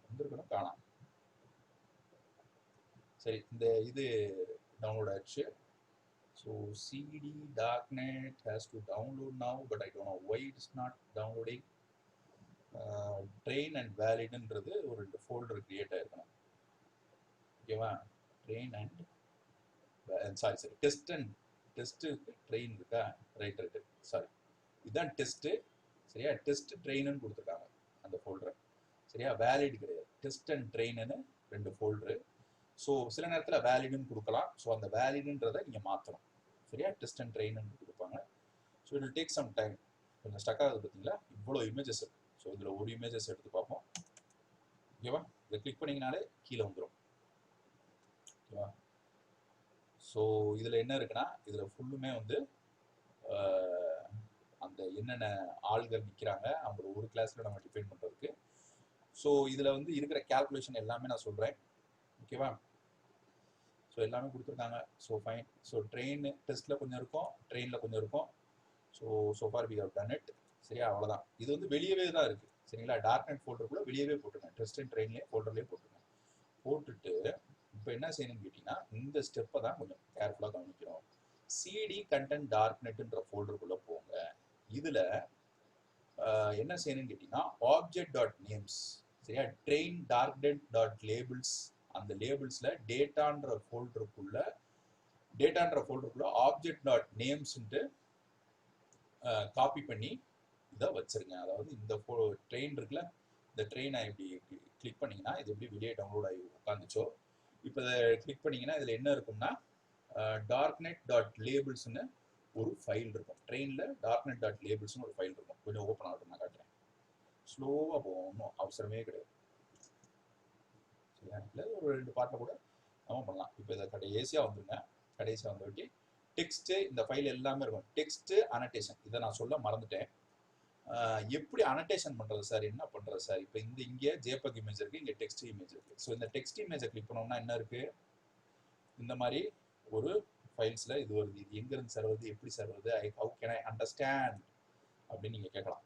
வந்துருக்கணும் காணாம். சரி, இந்த இது டவுன்லோட் ஆயிடுச்சு. So CD darknet has to download now, but I don't know why it's not downloading. Train and வேலிடுன்றது ஒரு 2 ஃபோல்டர் கிரியேட் ஆயிருக்கணும். ஓகேவா? Train and sorry test train இருக்கா, ரைட் சாரி இதுதான் டெஸ்ட்டு. சரியா? டெஸ்ட் ட்ரெயின்னு கொடுத்துருக்காங்க அந்த ஃபோல்டரை. சரியா? வேலிட் கிடையாது, டெஸ்ட் அண்ட் ட்ரெயின்னு 2 ஃபோல்டரு. ஸோ சில நேரத்தில் வேலிடுன்னு கொடுக்கலாம். ஸோ அந்த வேலிடுன்றதை நீங்கள் மாற்றணும். சரியா? டெஸ்ட் அண்ட் ட்ரெயின்னு கொடுப்பாங்க. So it will take some time. கொஞ்சம் ஸ்டக் ஆகுது பார்த்தீங்களா, இவ்வளோ இமேஜஸ் இருக்கு. ஸோ இதில் ஒரு இமேஜஸ் எடுத்து பார்ப்போம். ஓகேவா? இதை கிளிக் பண்ணிங்கனாலே கீழே வந்துடும். ஓகேவா? ஸோ இதில் என்ன இருக்குன்னா, இதில் ஃபுல்லுமே வந்து அந்த என்னென்ன ஆள்கள் நிற்கிறாங்க அவங்கள ஒரு கிளாஸில் நம்ம டிஃபைன் பண்ணுறதுக்கு. ஸோ இதில் வந்து இருக்கிற கேல்குலேஷன் எல்லாமே நான் சொல்கிறேன். ஓகேவா? ஸோ எல்லாமே கொடுத்துருக்காங்க. So fine. ஸோ ட்ரெயின் டெஸ்ட்டில் கொஞ்சம் இருக்கும், ட்ரெயினில் கொஞ்சம் இருக்கும். So for we have done it. சரியா? அவ்வளோதான். இது வந்து வெளியவே தான் இருக்குது. சரிங்களா? டார்க்நெட் ஃபோல்டருக்குள்ளே வெளியவே போட்டுருங்க. டெஸ்ட் அண்ட் ட்ரெயின்லேயே ஃபோல்டர்லேயே போட்டுருங்க. போட்டுட்டு இப்போ என்ன செய்யணும்னு கேட்டிங்கன்னா, இந்த ஸ்டெப்பை தான் கொஞ்சம் கேர்ஃபுல்லாக கவனிக்கணும். சிடி கண்டென்ட் டார்க்நெட்டுன்ற ஃபோல்டருக்குள்ளே போங்க. இதில் என்ன செய்யணும்னு கேட்டிங்கன்னா, object.names. சரியா? ட்ரெயின் darknet.labels அந்த லேபிள்ஸில் டேட்டான்ற ஃபோல்டருக்குள்ள object.namesன்ட்டு காப்பி பண்ணி இதை வச்சிருங்க. அதாவது இந்த ட்ரெயின் இருக்குல்ல, இந்த ட்ரெயினை இப்படி கிளிக் பண்ணிங்கன்னா இது எப்படி வெளியே டவுன்லோட் ஆகி உட்காந்துச்சோ, இப்போ இதை கிளிக் பண்ணிங்கன்னா இதில் என்ன இருக்கும்னா darknet.labelsன்னு ஒரு ஃபைல் இருக்கும். ட்ரெயினில் darknet.labelsன்னு ஒரு ஃபைல் இருக்கும். கொஞ்சம் ஓப்பன் ஆகட்டும், நான் காட்டுறேன். ஸ்லோவாக போகும், ஒன்றும் அவசரமே கிடையாது. சரியா? இல்லை ஒரு 2 பார்ட்டில் கூட நம்ம பண்ணலாம். இப்போ இதை கடைசியாக வந்துருங்க. கடைசியாக வந்துவிட்டு டெக்ஸ்ட் இந்த ஃபைல் எல்லாமே இருக்கும். டெக்ஸ்ட் அனடேஷன் இதை நான் சொல்ல மறந்துட்டேன். எப்படி அனடேஷன் பண்றது சார், என்ன பண்றது சார்? இப்போ இங்கே ஜேபக் இமேஜ் இருக்கு, இங்கே டெக்ஸ்ட் இமேஜ் இருக்கு. ஸோ இந்த டெக்ஸ்ட் இமேஜை கிளிக் பண்ணோம்னா என்ன இருக்கு, இந்த மாதிரி ஒரு ஃபைல்ஸ்ல இது வருது. இது எங்க இருந்து சார் வருது, எப்படி சார் வருது, ஹவு கேன் ஐ அண்டர்ஸ்டாண்ட் அப்படின்னு நீங்க கேட்கலாம்.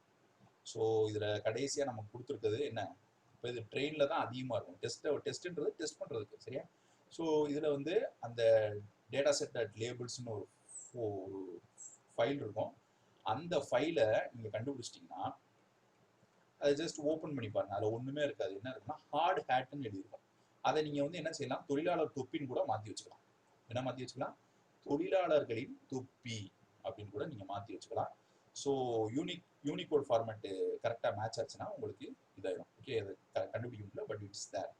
ஸோ இதுல கடைசியா நமக்கு கொடுத்துருக்குது என்ன, இப்போ இது ட்ரெயின்ல தான் அதிகமா இருக்கும். டெஸ்ட்ன்றது டெஸ்ட் பண்றதுக்கு, சரியா? ஸோ இதுல வந்து அந்த டேட்டா செட் டாட் லேபிள்ஸ்னு ஒரு ஃபைல் இருக்கும். அந்த ஃபைலை நீங்க கண்டுபிடிச்சிட்டீங்கன்னா அதை ஜஸ்ட் ஓப்பன் பண்ணி பாருங்க. அதில் ஒண்ணுமே இருக்காது. என்ன இருக்குன்னா ஹார்ட் ஹேட்னு எழுதியிருக்கும். அதை நீங்க வந்து என்ன செய்யலாம், தொழிலாளர் தொப்பின்னு கூட மாற்றி வச்சுக்கலாம். என்ன மாற்றி வச்சுக்கலாம், தொழிலாளர்களின் தொப்பி அப்படின்னு கூட நீங்க மாற்றி வச்சுக்கலாம். ஸோ யூனிகோட் ஃபார்மேட்டு கரெக்டாக மேட்ச் ஆச்சுன்னா உங்களுக்கு இதாயிடும். ஓகே, அது கண்டுபிடிக்க முடியல, பட் இட்ஸ் தேர்.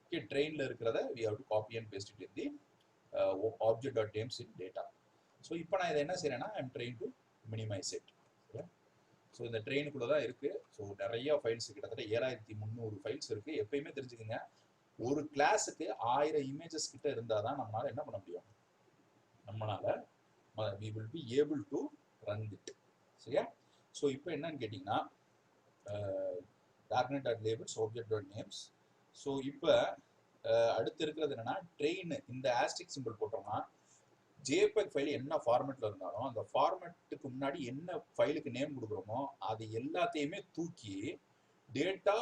ஓகே, ட்ரெயினில் இருக்கிறத we have to copy and paste it in the object dot names in data. So இப்போ நான் இதை என்ன செய்யறேன்னா, I am trying to minimise it. So இந்த ட்ரெயினுக்குள்ள தான் இருக்கு. ஸோ நிறைய ஃபைல்ஸ், கிட்டத்தட்ட 7300 ஃபைல்ஸ் இருக்கு. எப்பயுமே தெரிஞ்சுக்கோங்க, ஒரு கிளாஸுக்கு 1000 இமேஜஸ் கிட்ட இருந்தால் தான் நம்மளால என்ன பண்ண முடியும், நம்மளால we will be able to run it. சரியா? ஸோ இப்போ என்னன்னு கேட்டிங்கன்னா darknet.labels object.names. ஸோ இப்போ அடுத்து இருக்கிறது என்னன்னா, ட்ரெயின் இந்த ஆஸ்டிக் சிம்பிள் போட்டோம்னா ஜேபக் ஃபைல் என்ன ஃபார்மேட்ல இருந்தாலும் அந்த ஃபார்மேட்டுக்கு முன்னாடி என்ன ஃபைலுக்கு நேம் கொடுக்குறோமோ அது எல்லாத்தையுமே தூக்கி டேட்டா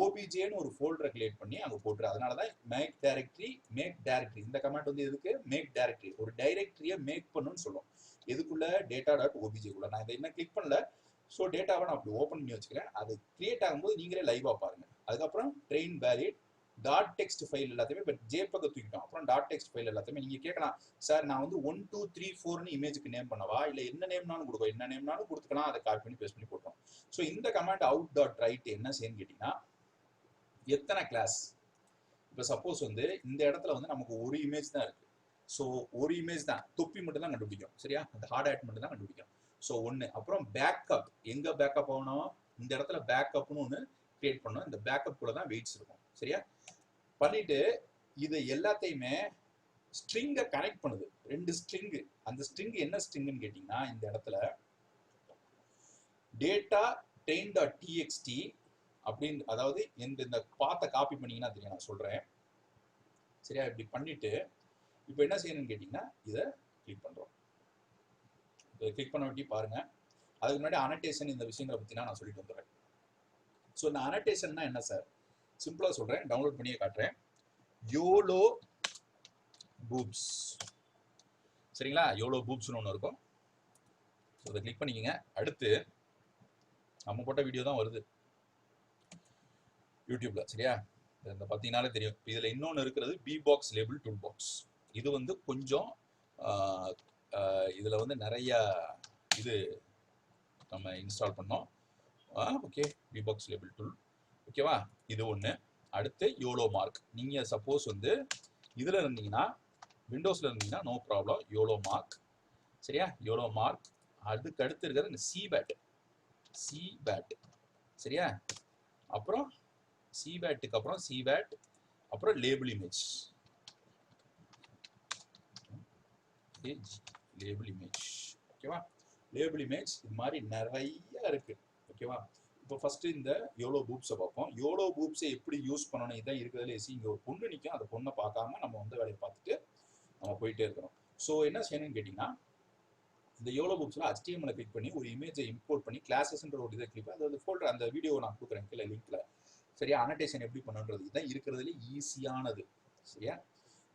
ஓபிஜேன்னு ஒரு ஃபோல்டரை கிரியேட் பண்ணி அங்கே போட்டுரு. அதனால தான் மேக் டைரக்டரி இந்த கமெண்ட் வந்து எதுக்கு, மேக் டைரக்டரி, ஒரு டைரக்டரியை மேக் பண்ணுன்னு சொல்லும். எதுக்குள்ள, டேட்டா டாட் ஓபிஜேக்குள்ள. நான் இதை என்ன கிளிக் பண்ணல. ஸோ டேட்டாவை நான் அப்படி ஓப்பன் பண்ணி வச்சுக்கிறேன். அது கிரியேட் ஆகும்போது நீங்களே லைவாக பாருங்க. அதுக்கப்புறம் train valid dot text file எல்லாத்தையுமே இப்போ ஜேபக் தூக்கிட்டோம். அப்புறம் டாட் டெக்ஸ்ட் ஃபைல் எல்லாத்தையுமே நீங்கள் கேட்கலாம், சார் நான் வந்து 1 2 3 4ன்னு இமேஜுக்கு நேம் பண்ணவா, இல்லை என்ன நேம்னாலும் கொடுக்கும், என்ன நேம்னாலும் கொடுத்துக்கலாம். அதை காப்பி பண்ணி பேஸ்ட் பண்ணி போட்டோம். ஸோ இந்த கமெண்ட் அவுட் டாட் ரைட் என்ன செய்யணும்னு கேட்டிங்கன்னா, எத்தனை கிளாஸ், இப்போ சப்போஸ் வந்து இந்த இடத்துல வந்து நமக்கு ஒரு இமேஜ் தான் இருக்கு. ஸோ ஒரு இமேஜ் தான், தொப்பி மட்டும் தான் கண்டுபிடிக்கும். சரியா? அந்த ஹார்ட் ஹேட் மட்டும் தான் கண்டுபிடிக்கும். ஸோ ஒன்று. அப்புறம் பேக்கப், எங்கே பேக்கப் ஆகணும், இந்த இடத்துல பேக்கப்னு ஒன்று கிரியேட் பண்ணணும். இந்த பேக்கப் கூட தான் வெயிட்ஸ் இருக்கும். சரியா? பண்ணிட்டு இது எல்லாத்தையுமே ஸ்ட்ரிங்கை கனெக்ட் பண்ணுது. 2 ஸ்ட்ரிங்கு. அந்த ஸ்ட்ரிங் என்ன ஸ்ட்ரிங்னு கேட்டிங்கன்னா, இந்த இடத்துல டேட்டா ட்ரெயின் டாட் டிஎக்ஸ்டி அப்படின்னு, அதாவது இந்த பாத்தை காப்பி பண்ணீங்கன்னா தெரியும், நான் சொல்றேன். சரியா? இப்படி பண்ணிட்டு இப்போ என்ன செய்யணும்னு கேட்டிங்கன்னா, இதை கிளிக் பண்ணுறோம். இதை கிளிக் பண்ண வேண்டி பாருங்க. அதுக்கு முன்னாடி அனடேஷன் இந்த விஷயங்களை பற்றி நான் சொல்லிட்டு வந்துடுறேன். ஸோ இந்த அனடேஷன்னா என்ன சார், சிம்பிளாக சொல்கிறேன், டவுன்லோட் பண்ணியே காட்டுறேன். யோலோ பூப்ஸ், சரிங்களா? யோலோ பூப்ஸ்னு ஒன்று இருக்கும். ஸோ இதை கிளிக் பண்ணிக்கங்க. அடுத்து நம்ம போட்ட வீடியோ தான் வருது யூடியூப்ல. சரியா? இந்த பார்த்தீங்கன்னாலே தெரியும். இதில் இன்னொன்று இருக்கிறது பிபாக்ஸ் லேபிள் டூல் பாக்ஸ். இது வந்து கொஞ்சம் இதில் வந்து நிறைய இது நம்ம இன்ஸ்டால் பண்ணோம். Okay, BBox label tool. ஓகேவா? இது ஒன்று. அடுத்து யோலோ மார்க். நீங்கள் சப்போஸ் வந்து இதில் இருந்தீங்கன்னா, விண்டோஸில் இருந்தீங்கன்னா நோ ப்ராப்ளம், யோலோ மார்க். சரியா? YOLO mark. அதுக்கு அடுத்து இருக்கிறது இந்த சிபேட். சரியா? அப்புறம் சிபேட்டுக்கு அப்புறம் சிபேட், அப்புறம் லேபிள் இமேஜ். Label image. ஓகேவா? லேபிள் இமேஜ் இது மாதிரி நிறைய இருக்கு. ஓகேவா? இப்போ ஃபர்ஸ்ட் இந்த யோலோ பூப்ஸை பார்ப்போம். யோலோ பூப்ஸை எப்படி யூஸ் பண்ணணும், இதான் இருக்கிறதுல ஈஸி. இங்கே ஒரு பொண்ணு நிற்கும், அந்த பொண்ணை பார்க்காம நம்ம வந்து வேலையை பார்த்துட்டு நம்ம போயிட்டே இருக்கிறோம். ஸோ என்ன செய்யணும்னு கேட்டிங்கன்னா, இந்த யோலோ பூப்ஸில் HTML கிளிக் பண்ணி ஒரு இமேஜை இம்போர்ட் பண்ணி கிளாஸஸ்ன்ற ஒரு இதை கிளிக் பண்ணி அதாவது ஃபோல்டர், அந்த வீடியோ நான் கொடுக்குறேன் கீழே லிங்க்ல. சரியா? அனடேஷன் எப்படி பண்ணுன்றது இதுதான் இருக்கிறதுல ஈஸியானது. சரியா?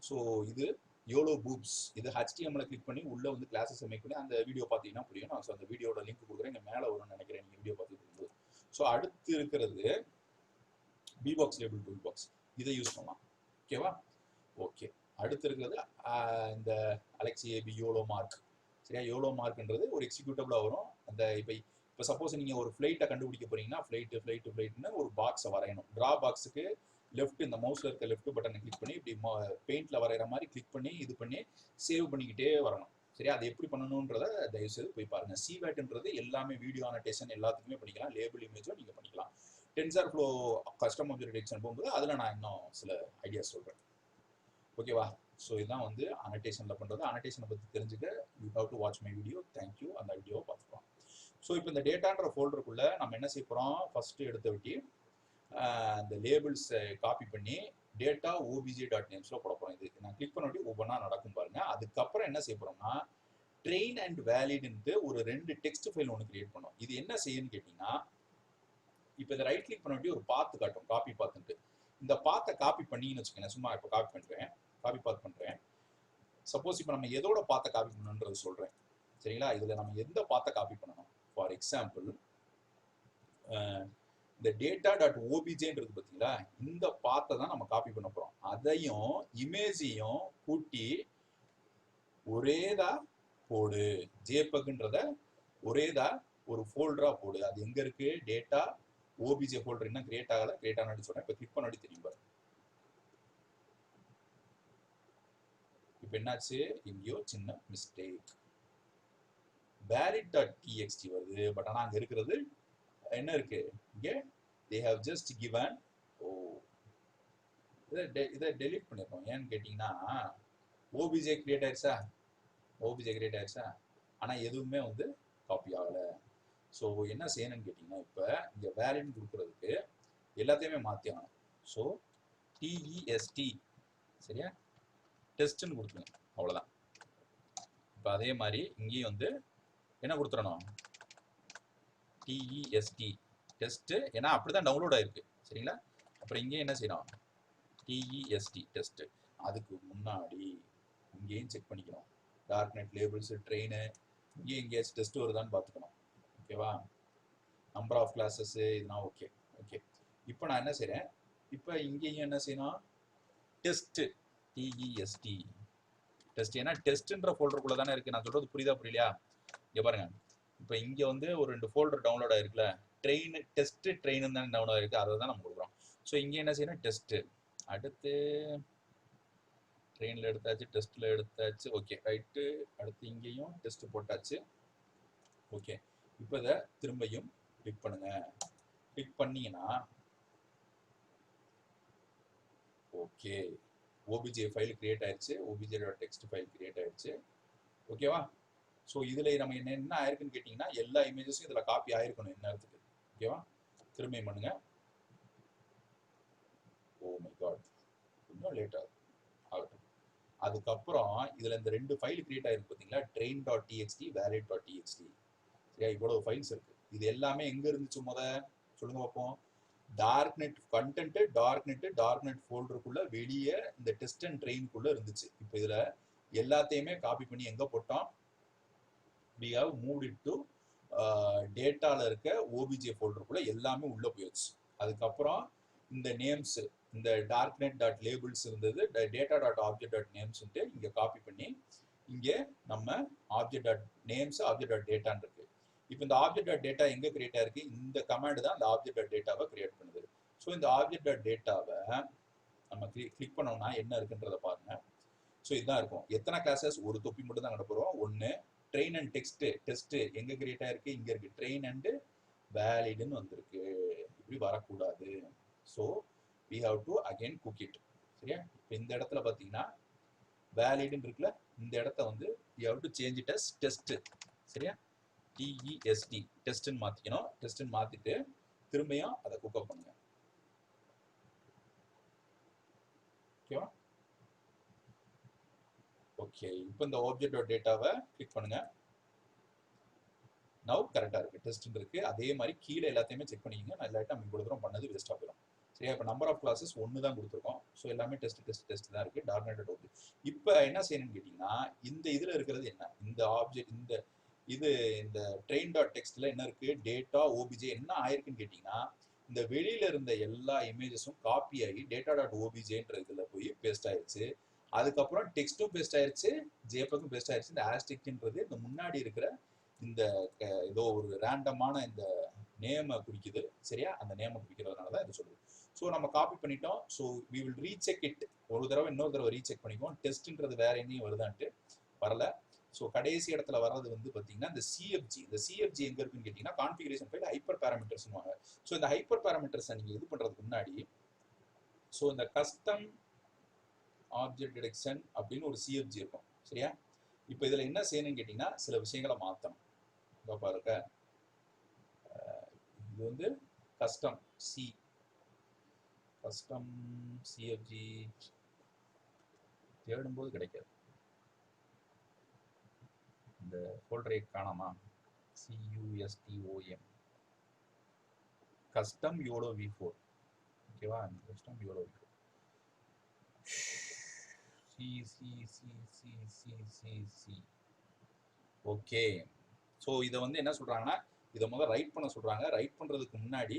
ஸோ இது யோலோ பூப்ஸ். இது HTML கிளிக் பண்ணி உள்ள வந்து கிளாஸஸ் மேக் பண்ணி அந்த வீடியோ பார்த்தீங்கன்னா புரியும். நான் அந்த வீடியோட லிங்க் கொடுக்குறேன், இங்கே மேலே வரும்னு நினைக்கிறேன் நீங்கள் வீடியோ பார்த்துட்டு இருக்கும்போது. ஸோ அடுத்து இருக்கிறது பிபாக்ஸ் லேபிள் டூல் பாக்ஸ். இதை யூஸ் பண்ணலாம். ஓகேவா? ஓகே. அடுத்து இருக்கிறது இந்த அலெக்ஸி ஏபி யோலோ மார்க். சரியா? யோலோ மார்க்ன்றது ஒரு எக்ஸிக்யூட்டபிளாக வரும். அந்த இப்போ சப்போஸ் நீங்கள் ஒரு ஃப்ளைட்டை கண்டுபிடிக்க போறீங்கன்னா, ஃப்ளைட்டுன்னு ஒரு பாக்ஸை வரையணும். ட்ரா பாக்ஸுக்கு லெஃப்ட், இந்த மவுஸ்ல இருக்க லெஃப்ட் பட்டனை கிளிக் பண்ணி இப்படி பெயிண்ட்ல வரைகிற மாதிரி கிளிக் பண்ணி இது பண்ணி சேவ் பண்ணிக்கிட்டே வரணும். சரியா? அது எப்படி பண்ணணுன்றத தயவுசெய்து போய் பாருங்க. சிவேட்ன்றது எல்லாமே வீடியோ அனடேஷன் எல்லாத்துக்குமே பண்ணிக்கலாம். லேபிள் இமேஜும் நீங்கள் பண்ணிக்கலாம். Tensor flow custom object detection போகும்போது அதில் நான் இன்னும் சில ஐடியாஸ் சொல்கிறேன். ஓகேவா? ஸோ இதுதான் வந்து அனடேஷனில் பண்ணுறது. அனடேஷனை பற்றி தெரிஞ்சுக்க you have to watch my video. Thank you. அந்த வீடியோவை பார்த்துக்கலாம். ஸோ இப்போ இந்த டேட்டான்ற ஃபோல்டருக்குள்ளே நம்ம என்ன செய்ய போகிறோம், ஃபஸ்ட்டு எடுத்த விட்டி இந்த லேபிள்ஸை காப்பி பண்ணி டேட்டா obj.namesல போட போகிறோம். இது நான் கிளிக் பண்ணி ஒவ்வொன்றா நடக்கும் பாருங்க. அதுக்கப்புறம் என்ன செய்ய போகிறோம்னா ட்ரெயின் அண்ட் வேலிட்ன்ட்டு ஒரு 2 டெக்ஸ்ட் ஃபைல் ஒன்று கிரியேட் பண்ணோம். இது என்ன செய்யுன்னு கேட்டிங்கன்னா, இப்போ இதை ரைட் கிளிக் பண்ணி ஒரு பாத்து காட்டும், காப்பி பாத்துன்ட்டு. இந்த பாத்தை காப்பி பண்ணின்னு வச்சுக்கோங்க. சும்மா இப்போ காப்பி பண்ணுறேன், காப்பி பாத் பண்ணுறேன். சப்போஸ் இப்போ நம்ம எதோட பாத்தை காப்பி பண்ணணுன்றது சொல்கிறேன், சரிங்களா? இதில் நம்ம எந்த பாத்தை காப்பி பண்ணணும், ஃபார் எக்ஸாம்பிள் இந்த data.objன்றது பார்த்தீங்களா, இந்த பாத்தை தான் நம்ம காப்பி பண்ண போகிறோம். அதையும் இமேஜையும் கூட்டி ஒரேதா போடு, ஜேபக்ன்றத ஒரேதா ஒரு ஃபோல்டரா போடு. அது எங்க இருக்கு, டேட்டா OBJ ஃபோல்டர் இன்னும் கிரியேட் ஆகல, கிரியேட் ஆனது சொல்றேன். இப்போ கிளிக் பண்ணி தெரியும் பாரு. இப்போ என்னாச்சு, எங்கேயோ சின்ன மிஸ்டேக். valid.txt வருது, பட் ஆனால் அங்கே இருக்கிறது என்ன இருக்கு, இங்கே they have just given. இதை டெலீட் பண்ணிடுறோம். ஏன்னு கேட்டிங்கன்னா OBJ கிரியேட் ஆயிடுச்சா, OBJ கிரியேட் ஆயிடுச்சா, ஆனால் எதுவுமே வந்து காப்பி ஆகலை. ஸோ என்ன செய்யணும்னு கேட்டிங்கன்னா, இப்போ இங்கே வேலிட்னு கொடுக்குறதுக்கு எல்லாத்தையுமே மாற்றி ஆகணும். ஸோ TEST, சரியா, டெஸ்ட்டுன்னு கொடுத்துருங்க, அவ்வளோதான். இப்போ அதே மாதிரி இங்கேயும் வந்து என்ன கொடுத்துடணும், TEST டெஸ்ட்டு, ஏன்னா அப்படி தான் டவுன்லோட் ஆகிருக்கு, சரிங்களா? அப்புறம் இங்கேயும் என்ன செய்யணும், TEST டெஸ்ட்டு. அதுக்கு முன்னாடி இங்கேயும் செக் பண்ணிக்கணும், டார்க்நெட் லேபிள்ஸு ட்ரெயினு இங்கேயும் எங்கேயாச்சும் டெஸ்ட் வருதான்னு பார்த்துக்கணும். ஓகேவா, நம்பர் ஆஃப் கிளாஸஸ் இதெல்லாம் ஓகே. ஓகே, இப்போ நான் என்ன செய்கிறேன், இப்போ இங்கேயும் என்ன செய்யணும், டெஸ்ட்டு, TEST டெஸ்ட். ஏன்னா டெஸ்ட்டுன்ற ஃபோல்டருக்குள்ளே தானே இருக்குது. நான் சொல்கிறது புரியுதா புரியலையா? இங்கே பாருங்க, இப்போ இங்கே வந்து ஒரு 2 ஃபோல்டர் டவுன்லோட் ஆகிருக்குல்ல, ட்ரெயின் டெஸ்ட்டு ட்ரெயின்னு தானே டவுன்லோட் ஆகிருக்கு, அதை தான் நம்ம கொடுக்குறோம். ஸோ இங்கே என்ன செய்யணும், டெஸ்ட்டு. அடுத்து ட்ரெயினில் எடுத்தாச்சு, டெஸ்ட்டில் எடுத்தாச்சு, ஓகே ரைட்டு. அடுத்து இங்கேயும் டெஸ்ட்டு போட்டாச்சு. ஓகே, இப்போ இதை திரும்பியும் கிளிக் பண்ணுங்க. கிளிக் பண்ணீங்கன்னா ஓகே, OBJ ஃபைல் கிரியேட் ஆயிடுச்சு, obj.txt ஃபைல் கிரியேட் ஆயிடுச்சு. ஓகேவா? ஸோ இதில் நம்ம என்ன ஆயிருக்குன்னு கேட்டிங்கன்னா, எல்லா இமேஜஸும் இதில் காப்பி ஆயிருக்கணும் இந்நேரத்துக்கு. ஓகேவா, திரும்பியும் பண்ணுங்க. ஓ மை காட், இன்னும் லேட் ஆகட்டும். அதுக்கப்புறம் இதில் இந்த 2 ஃபைல் கிரியேட் ஆயிருக்கு பார்த்தீங்களா, train.txt, valid.txt. சரியா, இவ்வளவு ஃபைல்ஸ் இருக்கு. இது எல்லாமே எங்க இருந்துச்சு முத சொல்லுங்க பார்ப்போம். டார்க்நெட் கண்டென்ட், டார்க்நெட் ஃபோல்டருக்குள்ள வெளியே இந்த டெஸ்ட் அண்ட் ட்ரெயினுக்குள்ள இருந்துச்சு. இப்போ இதுல எல்லாத்தையுமே காப்பி பண்ணி எங்க போட்டோம், we have moved it to டேட்டால இருக்க OBJ ஃபோல்டருக்குள்ள எல்லாமே உள்ள போயிடுச்சு. அதுக்கப்புறம் இந்த நேம்ஸ், இந்த darknet.labels இருந்தது, data.object.names இங்க காப்பி பண்ணி இங்கே நம்ம object.names, object.data இருக்கு. இப்போ இந்த object.data எங்க கிரியேட் ஆயிருக்கு, இந்த கமாண்ட் தான் இந்த object.dataவை கிரியேட் பண்ணுது. ஸோ இந்த object.dataவை நம்ம கிளிக் பண்ணோம்னா என்ன இருக்குன்றத பாருங்க. ஸோ இதுதான் இருக்கும். எத்தனை கிளாஸஸ், ஒரு தொப்பி மட்டும் தான் கிடப்போம். ஒன்று ட்ரெயின் அண்ட் டெஸ்ட் எங்க கிரியேட் ஆயிருக்கு, இங்க இருக்கு, ட்ரெயின் அண்ட் வேலிட்னு வந்திருக்கு. இப்படி வரக்கூடாது. So we have to again cook it. சரியா, இப்போ இந்த இடத்துல பார்த்தீங்கன்னா வேலிட்னு இருக்குல்ல, இந்த இடத்த வந்து we have to change it as test. சரியா, TEST டெஸ்ட்னு மாத்திக்கணும். டெஸ்ட்னு மாத்திட்டு திரும்பியும் அதை குக் அப் பண்ணுங்க. ஓகேவா? ஓகே, இப்போ இந்த object.dataவை கிளிக் பண்ணுங்க. நவ் கரெக்டாக இருக்குது, டெஸ்ட் இருக்கு. அதே மாதிரி கீழே எல்லாத்தையுமே செக் பண்ணிக்கங்க. நான் இல்லாட்டி நம்ம இவ்வளோ தூரம் பண்ணது வேஸ்ட்டாக போயிடும். சரியா, இப்போ நம்பர் ஆஃப் கிளாஸஸ் 1 தான் கொடுத்துருக்கோம். ஸோ எல்லாமே டெஸ்ட் தான் இருக்குது. டார்க்நெட் ஓகே. இப்போ என்ன செய்யணும்னு கேட்டிங்கன்னா, இந்த இதில் இருக்கிறது என்ன, இந்த ஆப்ஜெக்ட், இந்த train.txtல என்ன இருக்குது, டேட்டா OBJ என்ன ஆயிருக்குன்னு கேட்டிங்கன்னா, இந்த வெளியில் இருந்த எல்லா இமேஜஸும் காப்பி ஆகி data.objன்ற இதில் போய் பேஸ்ட் ஆயிடுச்சு. அதுக்கப்புறம் டெக்ஸ்ட்டும் பேஸ்ட் ஆயிடுச்சு, ஜேபக்கும் பேஸ்ட் ஆயிடுச்சு. இந்த ஆஸ்டிக்ன்றது இந்த முன்னாடி இருக்கிற இந்த ஏதோ ஒரு ரேண்டமான இந்த நேமை குறிக்குது. சரியா, அந்த நேமை குறிக்கிறதுனால தான் இது சொல்லுது. ஸோ நம்ம காப்பி பண்ணிட்டோம். So we will recheck it. ஒரு தடவை இன்னொரு தடவை ரீசெக் பண்ணிக்குவோம். டெஸ்ட்ன்றது வேற எங்கேயும் வருதான்ட்டு வரல. ஸோ கடைசி இடத்துல வர்றது வந்து பார்த்தீங்கன்னா இந்த சிஎஃப்ஜி. இந்த சிஎஃப்ஜி எங்கே இருக்குன்னு கேட்டிங்கன்னா, கான்ஃபிகரேஷன் ஃபைல் ஹைப்பர் பேராமீட்டர்ஸ்னுவாங்க. ஸோ இந்த ஹைப்பர் பேராமீட்டர்ஸை நீங்கள் இது பண்ணுறதுக்கு முன்னாடி, ஸோ இந்த கஸ்டம் ஆப்ஜெக்ட் டிடெக்ஷன் அப்படின்னு ஒரு சிஎஃப்ஜி இருக்கும். சரியா? இப்போ இதில் என்ன செய்யணும்னு கேட்டிங்கன்னா சில விஷயங்களை மாற்றணும். இப்போ பாருங்க, இது வந்து கஸ்டம் கஸ்டம் சிஎஃப்ஜி தேடும்போது கிடைக்காது. இந்த ஃபோல்டரை காணாமா? CUSTOM custom YOLO V4. ஓகேவா? Custom YOLO V4 C. Okay. So இதை வந்து என்ன சொல்றாங்கன்னா, இதை முதல்ல ரைட் பண்ண சொல்றாங்க. ரைட் பண்றதுக்கு முன்னாடி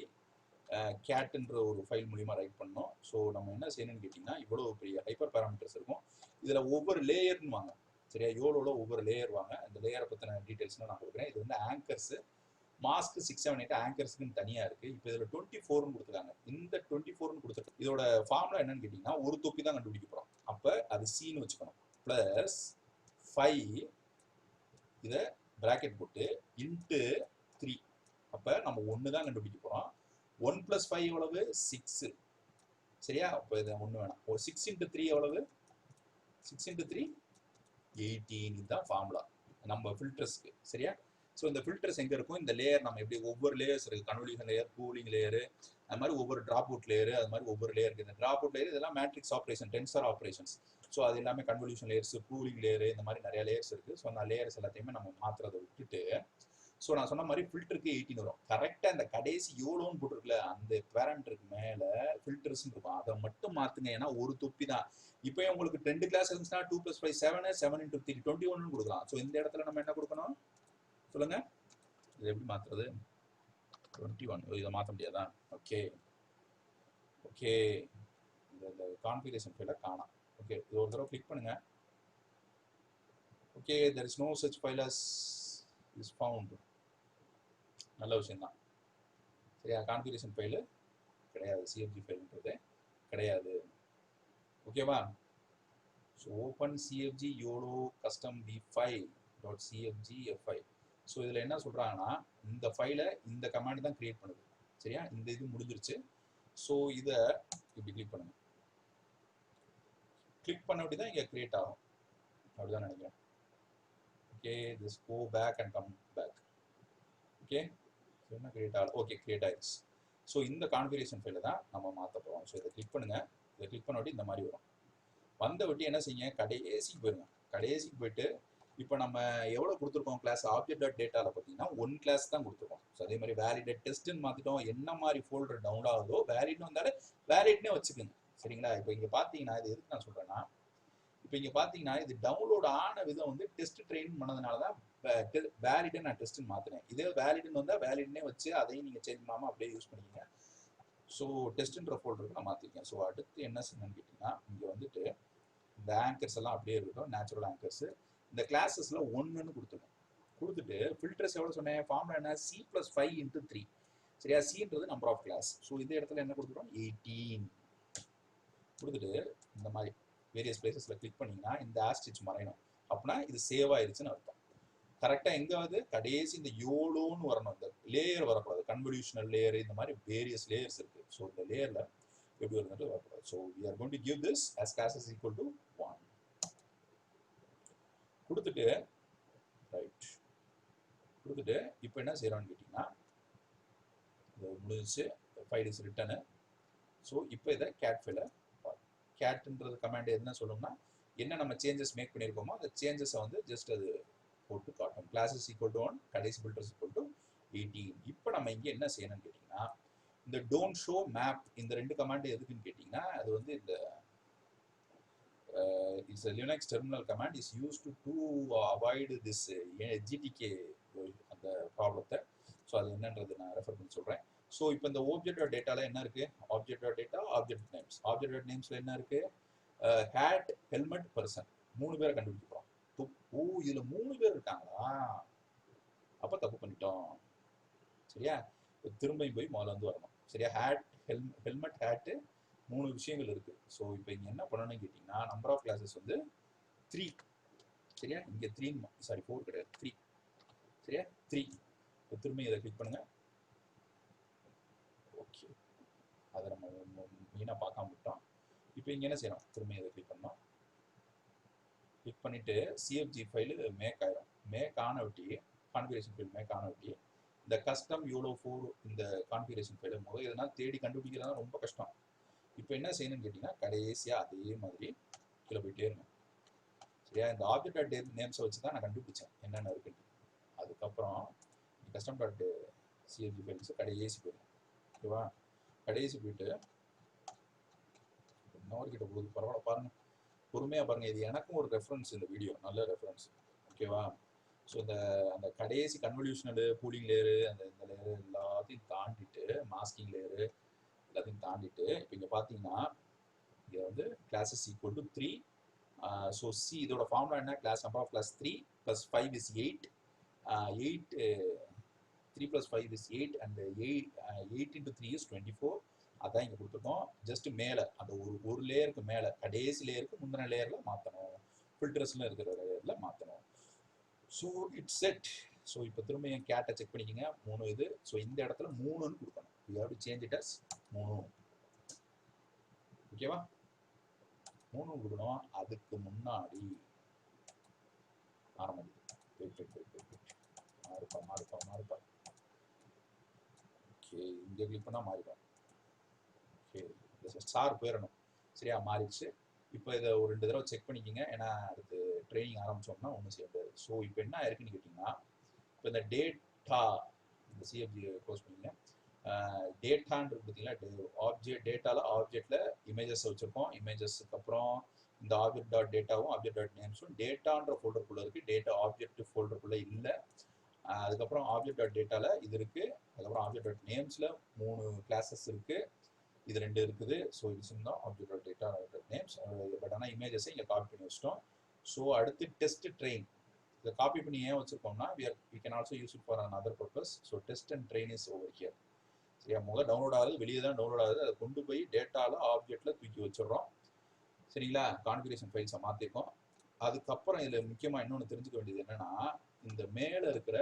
கேட்ன்ற ஒரு ஃபைல் மூலியமா ரைட் பண்ணோம். ஸோ நம்ம என்ன செய்யணும்னு கேட்டிங்கன்னா, இவ்வளோ பெரிய ஹைப்பர் பேராமீட்டர்ஸ் இருக்கும். இதில் ஒவ்வொரு லேயர்னு வாங்க. சரியா? யோலோட ஒவ்வொரு லேயர் வாங்க. அந்த லேயரை பற்றின டீட்டெயில்ஸ்லாம் நான் கொடுக்குறேன். இது வந்து ஆங்கர்ஸ், மாஸ்க் 678 ஆங்கர்ஸ்க்குன்னு தனியாக இருக்குது. இப்போ இதில் 24ன்னு கொடுத்துருக்காங்க. இந்த 24ன்னு கொடுத்துருக்கு. இதோட ஃபார்முலா என்னன்னு கேட்டிங்கன்னா, ஒரு தொப்பி தான் கண்டுபிடிக்க போகிறோம். அப்போ அது சின்னு வச்சுக்கணும். ப்ளஸ் 5 இதை பிராக்கெட் போட்டு இன்ட்டு 3. அப்போ நம்ம 1 தான் கண்டுபிடிக்க போகிறோம். 1 + 5 எவ்வளவு? 6. சரியா? அப்போ இதை 1 வேணாம். ஒரு 6 × 3 எவ்வளவு? 6 × 3 18. இதுதான் ஃபார்முலா நம்ம ஃபில்டர்ஸ்க்கு. சரியா? ஸோ இந்த ஃபில்டர்ஸ் எங்கே இருக்கும்? இந்த லேயர் நம்ம எப்படி ஒவ்வொரு லேயர்ஸ் இருக்குது. கன்வல்யூஷன் லேயர், கூலிங் லேயரு, அது மாதிரி ஒவ்வொரு ட்ராப் அவுட் லேயரு, அது மாதிரி ஒவ்வொரு லேயர் இருக்குது. இந்த ட்ராப் அவுட் லேயர் இதெல்லாம் matrix operation, tensor operations. So அது எல்லாமே கன்வல்யூஷன் லேயர்ஸ், கூலிங் லேயரு, இந்த மாதிரி நிறைய லேயர்ஸ் இருக்குது. ஸோ அந்த லேயர்ஸ் எல்லாத்தையுமே நம்ம மாற்றுறதை விட்டுட்டு, ஸோ நான் சொன்ன மாதிரி ஃபில்டருக்கு 18 வரும். கரெக்டாக அந்த கடைசி யோலோன்னு போட்டிருக்குல்ல, அந்த பேராமீட்டருக்கு மேலே ஃபில்டர்ஸ்ன்னு இருக்கும். அதை மட்டும் மாற்றுங்க. ஏன்னா ஒரு தொப்பி தான். இப்போ உங்களுக்கு 2 கிளாஸ் இருந்துச்சுன்னா 2 + 5 7, 7 × 3 21 கொடுக்கலாம். ஸோ இந்த இடத்துல நம்ம என்ன கொடுக்கணும் சொல்லுங்க? இது எப்படி மாற்றுறது? 21. இதை மாற்ற முடியாதா? Okay okay. இந்த கான்ஃபிகரேஷன் ஃபைலை காணாம். ஓகே, இது ஒரு தடவை கிளிக் பண்ணுங்க. Okay, there is no such file as is found. நல்ல விஷயம்தான். சரியா? கான்ஃபிகரேஷன் ஃபைலு கிடையாது, சிஎஃப்ஜி ஃபைல்ன்றது கிடையாது. ஓகேவா? So open CFG YOLO custom v5.cfgfi. So இதில் என்ன சொல்கிறாங்கன்னா, இந்த ஃபைலை இந்த கமாண்ட் தான் கிரியேட் பண்ணுது. சரியா? இந்த இது முடிஞ்சிருச்சு. ஸோ இதை இப்படி கிளிக் பண்ணுங்க. கிளிக் பண்ண அப்படி தான் இங்கே கிரியேட் ஆகும். அப்படிதான் நினைக்கிறேன். Okay, this go back and come back. Okay, என்ன கிரியேட் ஆகல? ஓகே, கிரியேட் ஆயிடுச்சு. ஸோ இந்த கான்ஃபிகரேஷன் ஃபைலை தான் நம்ம மாற்ற போகிறோம். ஸோ இதை கிளிக் பண்ணுங்க. இதை கிளிக் பண்ண அப்படி இந்த மாதிரி வரும். வந்த விட்டு என்ன செய்யுங்க, கடைசிக்கு போயிருங்க. கடைசிக்கு போயிட்டு இப்போ நம்ம எவ்வளோ கொடுத்துருக்கோம் கிளாஸ் ஆப்ஜெக்ட்.dataவில் பார்த்தீங்கன்னா 1 கிளாஸ் தான் கொடுத்துருக்கோம். ஸோ அதே மாதிரி வேலிடேட் டெஸ்ட்டுன்னு மாற்றிட்டோம். என்ன மாதிரி ஃபோல்டர் டவுன் ஆகுதோ வேலிட்னு வந்தாலே வேலிட்னே வச்சுக்கோங்க. சரிங்களா? இப்போ இங்கே பார்த்தீங்கன்னா இது எதுக்கு நான் சொல்கிறேன்னா, இப்போ இங்கே பார்த்தீங்கன்னா இது டவுன்லோட் ஆன விதம் வந்து டெஸ்ட் ட்ரெயின் பண்ணதுனால தான் வேலிடை நான் டெஸ்ட்டுன்னு மாற்றினேன். இதே வேலிடுன்னு வந்தால் வேலிட்னே வச்சு அதையும் நீங்கள் சேஞ்ச் பண்ணாமல் அப்படியே யூஸ் பண்ணிக்கங்க. ஸோ டெஸ்ட்டுன்ற ஃபோல்டருக்கு நான் மாற்றிருக்கேன். ஸோ அடுத்து என்ன செய்யணும்னு கேட்டிங்கன்னா, இங்கே வந்துட்டு இந்த ஆங்கர்ஸ் எல்லாம் அப்படியே இருக்கட்டும், நேச்சுரல் ஆங்கர்ஸ். இந்த கிளாஸஸ்ல 1ன்னு கொடுத்துருக்கோம். கொடுத்துட்டு ஃபில்டர்ஸ் எவ்வளோ சொன்னேன்? ஃபார்முலா என்ன? C + 5 × 3. சரியா? Cன்றது நம்பர் ஆஃப் கிளாஸ். ஸோ இந்த இடத்துல என்ன கொடுத்துருக்கோம்? 18 கொடுத்துட்டு இந்த மாதிரி வேரியஸ் பிளேசஸ்ல கிளிக் பண்ணீங்கன்னா இந்த ஆஸ்டிச் மறையணும். அப்படின்னா இது சேவ் ஆயிருச்சுன்னு அர்த்தம். கரெக்டாக எங்கே வந்து கடைசி இந்த யோலோன்னு வரணும். இந்த லேயர் வரக்கூடாது. கன்வல்யூஷனல் லேயர், இந்த மாதிரி வேரியஸ் லேயர்ஸ் இருக்குது. ஸோ இந்த லேயரில் எப்படி வருதுன்னு வரக்கூடாது. So we are going to give this as class is equal to 1 கொடுத்துட்டு ரைட் கொடுத்துட்டு இப்போ என்ன செய்யறோம்னு கேட்டிங்கன்னா, முடிஞ்சிச்சு, ஃபைல் இஸ் ரிட்டனு. ஸோ இப்போ இதை கேட் ஃபைலை கேட்ன்றது கமாண்ட் என்ன சொல்லணும்னா, என்ன நம்ம சேஞ்சஸ் மேக் பண்ணியிருக்கோமோ அந்த சேஞ்சஸை வந்து ஜஸ்ட் அது போட்டு காட்டும். கிளாஸ் இஸ் ஈக்குவல் டு 1, கடைசி ஃபில்டர்ஸ் ஈக்குவல் டு 18. இப்போ நம்ம இங்கே என்ன செய்யணும்னு கேட்டிங்கன்னா, இந்த டோன்ட் ஷோ மேப் இந்த 2 கமாண்ட் எதுக்குன்னு கேட்டிங்கன்னா, அது வந்து இந்த is a Linux terminal command is used to avoid this GTK அந்த ப்ராப்ளத்தை. ஸோ அது என்னன்றது நான் ரெஃபர் பண்ணி சொல்கிறேன். ஸோ இப்போ இந்த ஆப்ஜெக்ட்.dataல என்ன இருக்குது? ஆப்ஜெக்ட்.data, ஆப்ஜெக்ட் நேம்ஸ். ஆப்ஜெக்ட் நேம்ஸில் என்ன இருக்குது? Had, helmet, person. 3 பேரை கண்டுபிடிக்கிறோம். ஓ, இதில் 3 பேர் இருக்காங்களா? அப்போ தப்பு பண்ணிட்டோம். சரியா? திரும்பியும் போய் முதல்ல வந்து வரணும். சரியா? ஹேட், ஹெல்மெட், ஹேட்டு 3 விஷயங்கள் இருக்குது. ஸோ இப்போ இங்கே என்ன பண்ணணும்னு கேட்டிங்கன்னா, நம்பர் ஆஃப் கிளாஸஸ் வந்து 3. சரியா? இங்கே 3, சாரி 4 கிடையாது, 3. சரியா? 3. இப்போ திரும்ப இதை கிளிக் பண்ணுங்கள். ஓகே, அதை நம்ம மெயினாக பார்க்காம விட்டோம். இப்போ இங்கே என்ன செய்யணும், திரும்ப இதை கிளிக் பண்ணோம். கிளிக் பண்ணிட்டு சிஎஃப்ஜி ஃபைலு மேக் ஆயிரும். மேக் ஆன ஒட்டி கான்ஃபிகரேஷன் ஃபைல் மேக் ஆன ஒட்டி இந்த கஸ்டம் யூலோ 4 இந்த கான்ஃபிகரேஷன் ஃபைலை முதல் இதனால் தேடி கண்டுபிடிக்கிறதா ரொம்ப கஷ்டம். இப்போ என்ன செய்யணும்னு கேட்டிங்கன்னா கடைசியாக அதே மாதிரி கீழே போயிட்டே இருங்க. சரியா, இந்த ஆப்ஜெக்ட் டாட் நேம்ஸை வச்சு தான் நான் கண்டுபிடிச்சேன் என்னென்ன இருக்குன்னு. அதுக்கப்புறம் கஸ்டம் டாட் சிஎஃப்ஜி ஃபைல்ஸ் கடைசி போயிடும். ஓகேவா, கடைசி போயிட்டு இன்னொருக்கிட்ட போகுது, பரவாயில்ல பாருங்கள், பொறுமையாக பாருங்கள். இது எனக்கும் ஒரு ரெஃபரன்ஸ், இந்த வீடியோ நல்ல ரெஃபரன்ஸ். ஓகேவா, ஸோ அந்த கடைசி கன்வல்யூஷனல் கூலிங் லேயரு இந்த லேயரு எல்லாத்தையும் தாண்டிட்டு மாஸ்கிங் லேயரு எல்லாத்தையும் தாண்டிட்டு இப்போ இங்கே பார்த்தீங்கன்னா இங்கே வந்து classes equal to 3. So C இதோட ஃபார்முலா என்ன, class number of class 3 + 5 is 8. 3 + 5 is 8 and 8 × 3 is 24. அதான் இங்கே கொடுத்துருக்கோம். ஜஸ்ட் மேலே அந்த ஒரு லேயருக்கு மேலே கடைசி லேயருக்கு முந்தின லேயரில் மாற்றணும், ஃபில்டர்ஸில் இருக்கிற லேயரில் மாற்றணும். So it's set. ஸோ இப்போ திரும்ப என் கேட்டை செக் பண்ணிக்கோங்க, 3 இது. ஸோ இந்த இடத்துல 3ன்னு கொடுக்கணும். You have to change it as 3. ஓகேவா, 3 கொடுக்கணும். அதுக்கு முன்னாடி மாறுப்பா. ஓகே, இங்கே கிளிக் பண்ணால் மாறிடும். ஓகே, ஸ்டார் போயிடணும். சரியா, மாறிடுச்சு. இப்போ இதை ஒரு 2 தடவை செக் பண்ணிக்கோங்க, ஏன்னா அடுத்து ட்ரைனிங் ஆரம்பிச்சோம்னா ஒன்றும் செய்ய முடியாது. ஸோ இப்போ என்ன இருக்குன்னு கேட்டிங்கன்னா, இப்போ இந்த டேட்டா இந்த சிஎஃப்ஜி க்ளோஸ் பண்ணிங்க. டேட்டான்றது பார்த்தீங்கன்னா ஆப்ஜெக்ட் டேட்டாவில் ஆப்ஜெக்டில் இமேஜஸ் வச்சுருக்கோம். இமேஜஸ்க்கு அப்புறம் இந்த ஆப்ஜெக்ட் டாட் டேட்டாவும் ஆப்ஜெக்ட் டாட் நேம்ஸும் டேட்டான்ற ஃபோல்டருக்குள்ளே இருக்குது, டேட்டா ஆப்ஜெக்ட் ஃபோல்டருக்குள்ளே இல்லை. அதுக்கப்புறம் ஆப்ஜெக்ட் டாட் டேட்டாவில் இது இருக்குது. அதுக்கப்புறம் ஆப்ஜெக்ட் டாட் நேம்ஸில் 3 கிளாஸஸ் இருக்குது, இது 2 இருக்குது. ஸோ இது சின்ன object dot data dot names. But ஆனால் இமேஜஸை இங்கே காப்பி பண்ணி வச்சிட்டோம். ஸோ அடுத்து டெஸ்ட் ட்ரெயின். இதை காப்பி பண்ணி ஏன் வச்சுருக்கோம்னா we can also use it for another purpose. So test and train is over here. சரியா, முதல்ல டவுன்லோட் ஆகுது, வெளியே தான் டவுன்லோட் ஆகுது. அதை கொண்டு போய் டேட்டாவில் ஆப்ஜெக்டில் தூக்கி வச்சிடுறோம். சரிங்களா, கான்ஃபிகரேஷன் ஃபைல்ஸை மாற்றிருக்கோம். அதுக்கப்புறம் இதில் முக்கியமாக இன்னொன்று தெரிஞ்சுக்க வேண்டியது என்னென்னா, இந்த மேலே இருக்கிற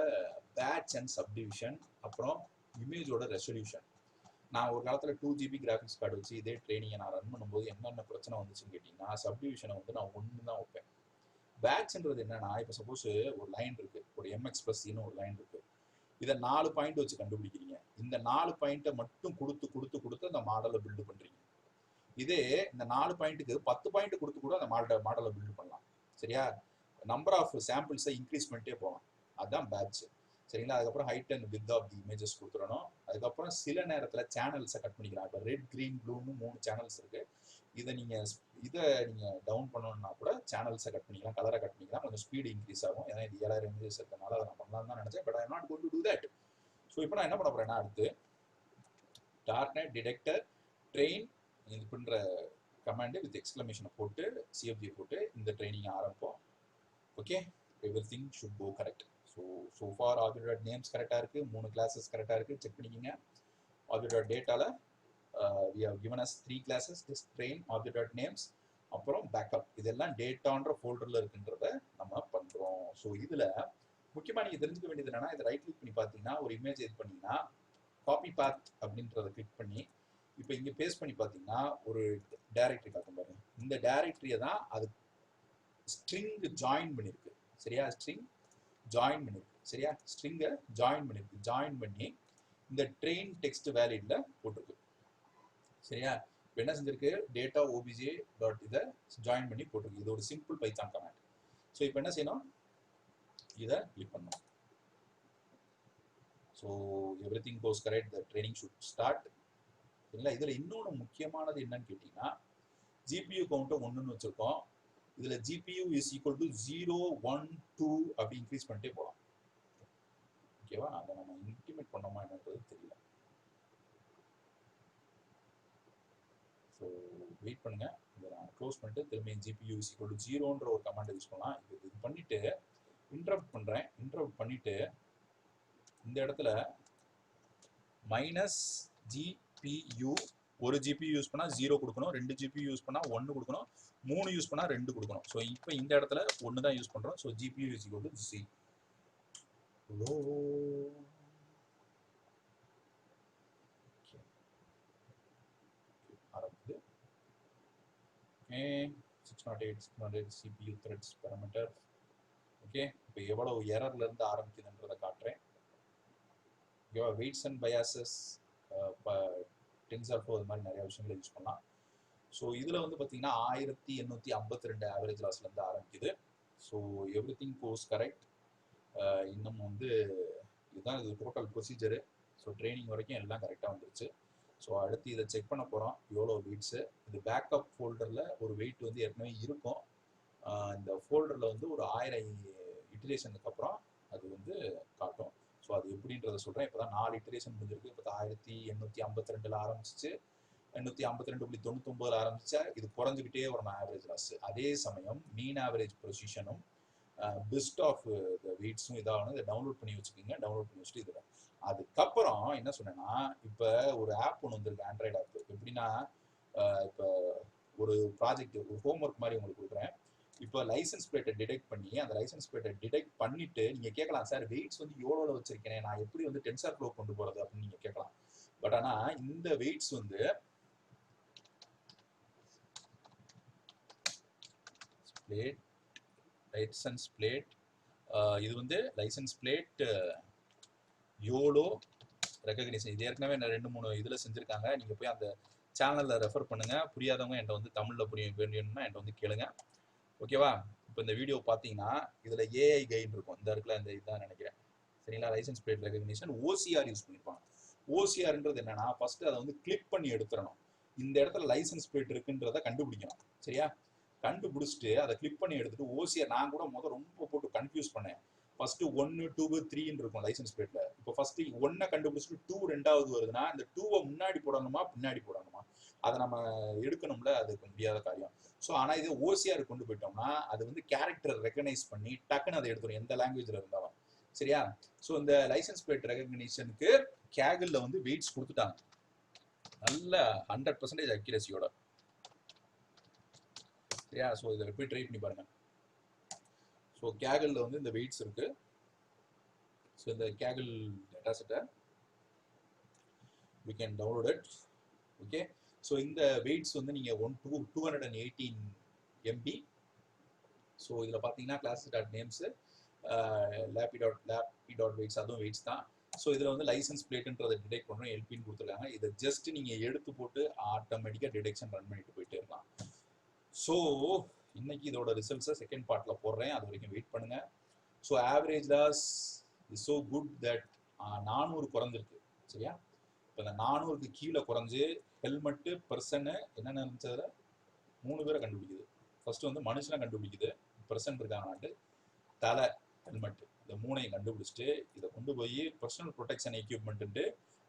பேட்ச் அண்ட் சப்டிவிஷன், அப்புறம் இமேஜோட ரெசல்யூஷன். நான் ஒரு காலத்தில் 2 GB கிராஃபிக்ஸ் கார்டு வச்சு இதே ட்ரைனிங்கை நான் ரன் பண்ணும்போது என்னென்ன பிரச்சனை வந்துச்சுன்னு கேட்டிங்கன்னா, சப்டிவிஷனை வந்து நான் 1 தான் வைப்பேன். பேட்ச்ன்றது என்னன்னா, இப்போ சப்போஸ் ஒரு லைன் இருக்குது, ஒரு MX+Cன்னு ஒரு லைன் இருக்குது, இதை 4 பாயிண்ட் வச்சு கண்டுபிடிக்கிறீங்க. இந்த 4 பாயிண்ட்டை மட்டும் கொடுத்து அந்த மாடலை பில்டு பண்ணுறீங்க. இதே இந்த 4 பாயிண்ட்டுக்கு 10 பாயிண்ட் கொடுத்து கூட அந்த மாடலை பில்டு பண்ணலாம். சரியா, நம்பர் ஆஃப் சாம்பிள்ஸை இன்க்ரீஸ் பண்ணிட்டே போகலாம். அதுதான் பேட்ச். சரிங்களா, அதுக்கப்புறம் height and width of the images கொடுத்துடணும். அதுக்கப்புறம் சில நேரத்தில் சேனல்ஸை கட் பண்ணிக்கலாம். இப்போ ரெட், க்ரீன், ப்ளூன்னு 3 சேனல்ஸ் இருக்குது. இதை நீங்கள் டவுன் பண்ணணும்னா கூட சேனல்ஸை கட் பண்ணிக்கலாம், கலரை கட் பண்ணிக்கலாம். கொஞ்சம் ஸ்பீடு இன்க்ரீஸ் ஆகும். ஏன்னா இது 7000 இமேஜஸ் இருக்கிறதுனால அதை நான் பண்ணலாம் தான் நினச்சேன். But I am not going to do that. So இப்போ நான் என்ன பண்ண போகிறேன்னா, அடுத்து டார்க்நெட் டிடெக்டர் ட்ரெயின் இது பண்ணுற கமாண்டு வித் எக்ஸ்க்ளமேஷனை போட்டு சிஎஃப்ஜி போட்டு இந்த ட்ரைனிங் ஆரம்பிப்போம். Okay, everything should go correct. So for object dot names கரெக்டாக இருக்குது, 3 கிளாஸஸ் கரெக்டாக இருக்குது, செக் பண்ணிக்கோங்க. ஆப்ஜெக்ட் டாட் டேட்டாவில் we have given us 3 classes, this train, object dot names, அப்புறம் பேக்கப். இதெல்லாம் டேட்டான்ற ஃபோல்டரில் இருக்குன்றத நம்ம பண்ணுறோம். ஸோ இதில் முக்கியமாக நீங்கள் தெரிஞ்சுக்க வேண்டியது என்னென்னா, இதை ரைட் கிளிக் பண்ணி பார்த்தீங்கன்னா ஒரு இமேஜ் இது பண்ணிங்கன்னா காப்பி பாத் அப்படின்றத கிளிக் பண்ணி இப்போ இங்கே பேஸ்ட் பண்ணி பார்த்தீங்கன்னா ஒரு டைரக்டரி காட்டும் பாருங்க. இந்த டைரக்டரியை தான் அது ஸ்ட்ரிங் ஜாயின் பண்ணியிருக்கு. சரியா, ஸ்ட்ரிங் ஜாயின் பண்ணியிருக்கு. சரியா, ஸ்ட்ரிங்கை ஜாயின் பண்ணியிருக்கு. ஜாயின் பண்ணி இந்த ட்ரெயின் டெக்ஸ்ட் வேலிடில் போட்டிருக்கு. சரியா, இப்போ என்ன செஞ்சிருக்கு, டேட்டா ஓபிஜே டாட் இதை ஜாயின் பண்ணி போட்டிருக்கு. இது ஒரு சிம்பிள் பைத்தான் கமாண்ட். ஸோ இப்போ என்ன செய்யணும், இதை கிளிக் பண்ணணும். So everything goes correct, the training should start. சரிங்களா, இதில் இன்னொன்று முக்கியமானது என்னன்னு கேட்டிங்கன்னா, ஜிபியூ கவுண்ட்டை 1ன்னு வச்சுருக்கோம். இதில் ஜிபியூ இஸ் ஈக்குவல் டு 0, 1, 2 அப்படி இன்க்ரீஸ் பண்ணிட்டே போகலாம். ஓகேவா, அதை நம்ம இன்டிமேட் பண்ணோமா என்னன்றது தெரியல. ஸோ வெயிட் பண்ணுங்க, இதை நான் க்ளோஸ் பண்ணிட்டு திரும்பி ஜிபியூ இஸ் ஈக்குவல் டு 0ன்ற ஒரு கமாண்ட் யூஸ் பண்ணலாம். இது பண்ணிட்டு இன்டரப்ட் பண்ணுறேன். இன்டரப்ட் பண்ணிட்டு இந்த இடத்துல -GPU, ஒரு GPU யூஸ் பண்ணால் 0 கொடுக்கணும், 2 GPU யூஸ் பண்ணால் 1 கொடுக்கணும், 3 யூஸ் பண்ணால் 2 கொடுக்கணும். ஸோ இப்போ இந்த இடத்துல 1 தான் யூஸ் பண்ணுறோம். So GPU is equal to C. ஆரம்பிக்குது. 608 600 CPU threads parameter. ஓகே, இப்போ எவ்வளவு எரர்ல இருந்து ஆரம்பிக்குதுன்றதை காட்டுறேன். ஓகேவா, வெயிட்ஸ் அண்ட் பயாசஸ், டென்சர்ஃப்ளோ, இது மாதிரி நிறைய விஷயங்களை யூஸ் பண்ணலாம். ஸோ இதில் வந்து பார்த்தீங்கன்னா 1852 ஆவரேஜ் லாஸ்லேருந்து ஆரம்பிக்குது. ஸோ எவ்ரி திங் கோஸ் கரெக்ட். இன்னும் வந்து இதுதான் இது டோட்டல் ப்ரொசீஜரு. ஸோ ட்ரைனிங் வரைக்கும் எல்லாம் கரெக்டாக வந்துருச்சு. ஸோ அடுத்து இதை செக் பண்ண போகிறோம் எவ்வளோ வெயிட்ஸு. இது பேக்கப் ஃபோல்டரில் ஒரு வெயிட் வந்து ஏற்கனவே இருக்கும். இந்த ஃபோல்டரில் வந்து ஒரு 1000 இட்ரேஷனுக்கு அப்புறம் அது வந்து காட்டும். ஸோ அது எப்படின்றத சொல்கிறேன். இப்போ தான் 4 இட்ரேஷன் முடிஞ்சிருக்கு. இப்போ 1852 ஆரம்பிச்சிச்சு, 852.99 ஆரம்பிச்சா இது குறைஞ்சிக்கிட்டே வரணும் ஆவரேஜ் லாஸ். அதே சமயம் மீன் ஆவரேஜ் ப்ரொசிஷனும் பெஸ்ட் ஆஃப் த வெயிட்ஸும் இதாகணும். இதை டவுன்லோட் பண்ணி வச்சுக்கோங்க. டவுன்லோட் பண்ணி வச்சுட்டு இதில் அதுக்கப்புறம் என்ன சொன்னேன்னா, இப்போ ஒரு ஆப் ஒன்று வந்திருக்கு, ஆண்ட்ராய்டு ஆப். எப்படின்னா, இப்போ ஒரு ப்ராஜெக்ட், ஒரு ஹோம்ஒர்க் மாதிரி உங்களுக்கு கொடுக்குறேன். இப்போ லைசன்ஸ் பிளேட்டை டிடெக்ட் பண்ணி, அந்த லைசன்ஸ் பிளேட்டை டிடெக்ட் பண்ணிட்டு நீங்கள் கேட்கலாம், சார் வெயிட்ஸ் வந்து எவ்வளோ வச்சிருக்கேன், நான் எப்படி வந்து டென்சர்ஃப்ளோ கொண்டு போகிறது அப்படின்னு நீங்கள் கேட்கலாம். பட் ஆனால் இந்த வெயிட்ஸ் வந்து பிளேட், லைசன்ஸ் பிளேட், இது வந்து லைசன்ஸ் பிளேட் யோலோ ரெகக்னிஷன். இது ஏற்கனவே 2-3 இதில் செஞ்சுருக்காங்க. நீங்கள் போய் அந்த சேனலில் ரெஃபர் பண்ணுங்கள். புரியாதவங்க என்கிட்ட வந்து தமிழில் புரிய வேணும்னா என்கிட்ட வந்து கேளுங்க. ஓகேவா, இப்போ இந்த வீடியோ பார்த்தீங்கன்னா இதில் ஏஐ கைடு இருக்கும். இந்த இடத்துல இந்த இதுதான் நினைக்கிறேன். சரிங்களா, licence plate recognition OCR use பண்ணியிருப்பாங்க. ஓசிஆர்ன்றது என்னன்னா, ஃபர்ஸ்ட் அதை வந்து கிளிக் பண்ணி எடுத்துடணும். இந்த இடத்துல லைசன்ஸ் பிளேட் இருக்குன்றதை கண்டுபிடிக்கணும். சரியா, கண்டுபிடிச்சிட்டு அதை கிளிக் பண்ணி எடுத்துட்டு ஓசிஆர், நான் கூட ரொம்ப போட்டு கன்ஃபியூஸ் பண்ணேன். ஃபர்ஸ்ட் 1, 2, 3 இருக்கும் லைசன்ஸ் பிளேட்ல. இப்போ ஃபர்ஸ்ட் 1 கண்டுபிடிச்சிட்டு 2 ரெண்டாவது வருதுன்னா இந்த 2 முன்னாடி போடணுமா பின்னாடி போடணுமா, அதை நம்ம எடுக்கணும்ல, அதுக்கு முடியாத காரியம். ஸோ ஆனால் இது ஓசிஆர் கொண்டு போயிட்டோம்னா அது வந்து கேரக்டர் ரெகனைஸ் பண்ணி டக்குன்னு அதை எடுத்துரும், எந்த லாங்குவேஜில் இருந்தாலும். சரியா, ஸோ இந்த லைசன்ஸ் பிளேட் ரெகக்னிஷனுக்கு கேகிளில் வந்து வெயிட்ஸ் கொடுத்துட்டாங்க, நல்ல 100% அக்யூரசியோட. சரியா, ஸோ இதை போய் ட்ரை பண்ணி பாருங்க. ஸோ கேகிளில் வந்து இந்த வெயிட்ஸ் இருக்கு. ஸோ இந்த கேகிள் டேட்டா செட்டை we can download it. Okay, so இந்த வெயிட்ஸ் வந்து நீங்கள் 218 MB. ஸோ இதில் பார்த்தீங்கன்னா கிளாஸ் டாட் நேம்ஸு, லேப்பி டாட் வெயிட்ஸ், அதுவும் வெயிட்ஸ் தான். ஸோ இதில் வந்து லைசன்ஸ் பிளேட்டுன்றதை டிடெக்ட் பண்ணுறோம், எல்பின்னு கொடுத்துருக்காங்க. இதை ஜஸ்ட் நீங்கள் எடுத்து போட்டு ஆட்டோமேட்டிக்காக டிடெக்ஷன் ரன் பண்ணிட்டு போயிட்டே இருக்கலாம். ஸோ இன்னைக்கு இதோட ரிசல்ட்ஸை செகண்ட் பார்ட்டில் போடுறேன், அது வரைக்கும் வெயிட் பண்ணுங்கள். So average loss is so good that 400 குறைஞ்சிருக்கு. சரியா, இப்போ இந்த 400க்கு கீழே குறைஞ்சி ஹெல்மெட்டு பர்சனு என்னென்ன இருந்துச்சதில் 3 பேரை கண்டுபிடிக்குது. ஃபர்ஸ்ட் வந்து மனுஷனை கண்டுபிடிக்குது, பர்சன் இருக்காங்கன்ட்டு, தலை, ஹெல்மெட், இந்த 3ஐயும் கண்டுபிடிச்சிட்டு இதை கொண்டு போய் பர்சனல் ப்ரொடெக்ஷன் எக்யூப்மெண்ட்டு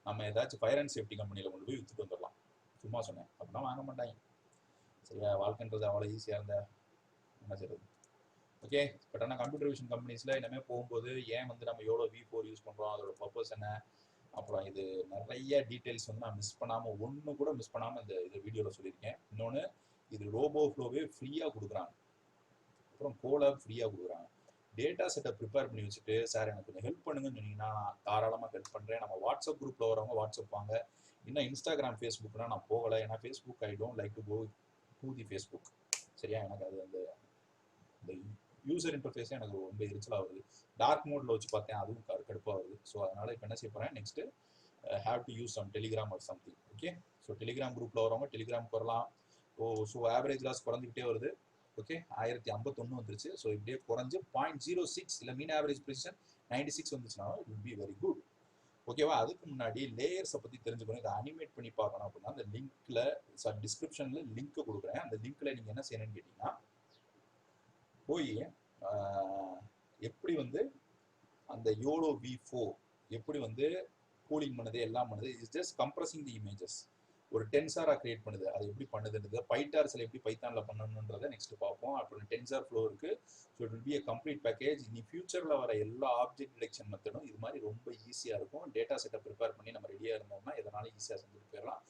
நம்ம ஏதாச்சும் ஃபயர் அண்ட் சேஃப்டி கம்பெனியில் கொண்டு போய் விற்றுட்டு வந்துடலாம். சும்மா சொன்னேன், அப்படின்னா வாங்க மாட்டாங்க. சரியா, வாழ்க்கைன்றது அவ்வளோ ஈஸியாக இருந்தா என்ன செய்யறது. ஓகே, பட் ஆனால் கம்ப்யூட்டர் விஷன் கம்பெனிஸில் இனிமேல் போகும்போது ஏன் வந்து நம்ம எவ்வளோ V4 யூஸ் பண்ணுறோம், அதோட பர்பஸ் என்ன, அப்புறம் இது நிறைய டீட்டெயில்ஸ் வந்து நான் மிஸ் பண்ணாமல், ஒன்று கூட மிஸ் பண்ணாமல் இந்த வீடியோவில் சொல்லியிருக்கேன். இன்னொன்று, இது ரோபோ ஃப்ளோவே ஃப்ரீயாக கொடுக்குறாங்க, அப்புறம் கோலாப் ஃப்ரீயாக கொடுக்குறாங்க. டேட்டா செட்டை ப்ரிப்பேர் பண்ணி வச்சுட்டு, சார் எனக்கு கொஞ்சம் ஹெல்ப் பண்ணுங்கன்னு சொன்னீங்கன்னா நான் தாராளமாக ஹெல்ப் பண்ணுறேன். நம்ம வாட்ஸ்அப் குரூப்பில் வரவங்க வாட்ஸ்அப் வாங்க. இன்னும் இன்ஸ்டாகிராம், ஃபேஸ்புக்னா நான் போகலை, ஏன்னா Facebook I don't like to go to the Facebook. சரியா, எனக்கு அது அந்த யூசர் இன்டர்ஃபேஸே எனக்கு ரொம்ப எரிச்சலாக வருது. டார்க் மோடில் வச்சு பார்த்தேன், அதுவும் கடுப்பாக வருது. ஸோ அதனால் இப்போ என்ன செய்ய போகிறேன், next have to use some Telegram or something. Okay, so Telegram குரூப்பில் வரவங்க டெலிகிராமுக்கு வரலாம். ஸோ ஆவரேஜ் லாஸ் குறைஞ்சிக்கிட்டே வருது. ஓகே, 1051 வந்துருச்சு. ஸோ இப்படியே குறைஞ்சு 0.06 இல்லை மீன் ஆவரேஜ் ப்ரிசிஷன் 96 வந்துச்சுன்னா it will be very good. ஓகேவா, அதுக்கு முன்னாடி லேயர்ஸை பற்றி தெரிஞ்சுக்கணும், இதை அனிமேட் பண்ணி பார்க்கணும் அப்படின்னா அந்த லிங்க்கில் டிஸ்கிரிப்ஷனில் லிங்க்கை கொடுக்குறேன். அந்த லிங்க்கில் நீங்கள் என்ன செய்யணும்னு கேட்டிங்கன்னா, போய் எப்படி வந்து அந்த யோலோ V4 எப்படி வந்து கூலிங் பண்ணுது, எல்லாம் பண்ணுது. It's just compressing the images. ஒரு டென்சாரா கிரியேட் பண்ணுது, அது எப்படி பண்ணுதுன்றது, பைட்டார்ஸில் எப்படி பைத்தானில் பண்ணணுன்றதை நெக்ஸ்ட் பார்ப்போம். அப்புறம் டென்சார் ஃப்ளோ இருக்குது. So it will be a complete package. இனி ஃபியூச்சரில் வர எல்லா ஆப்ஜெக்ட் டிடெக்ஷன் மெத்தடும் இது மாதிரி ரொம்ப ஈஸியாக இருக்கும். டேட்டா செட்டை ப்ரிப்பேர் பண்ணி நம்ம ரெடியாக இருந்தோம்னா எதனாலும் ஈஸியாக செஞ்சுட்டு போயிடலாம்.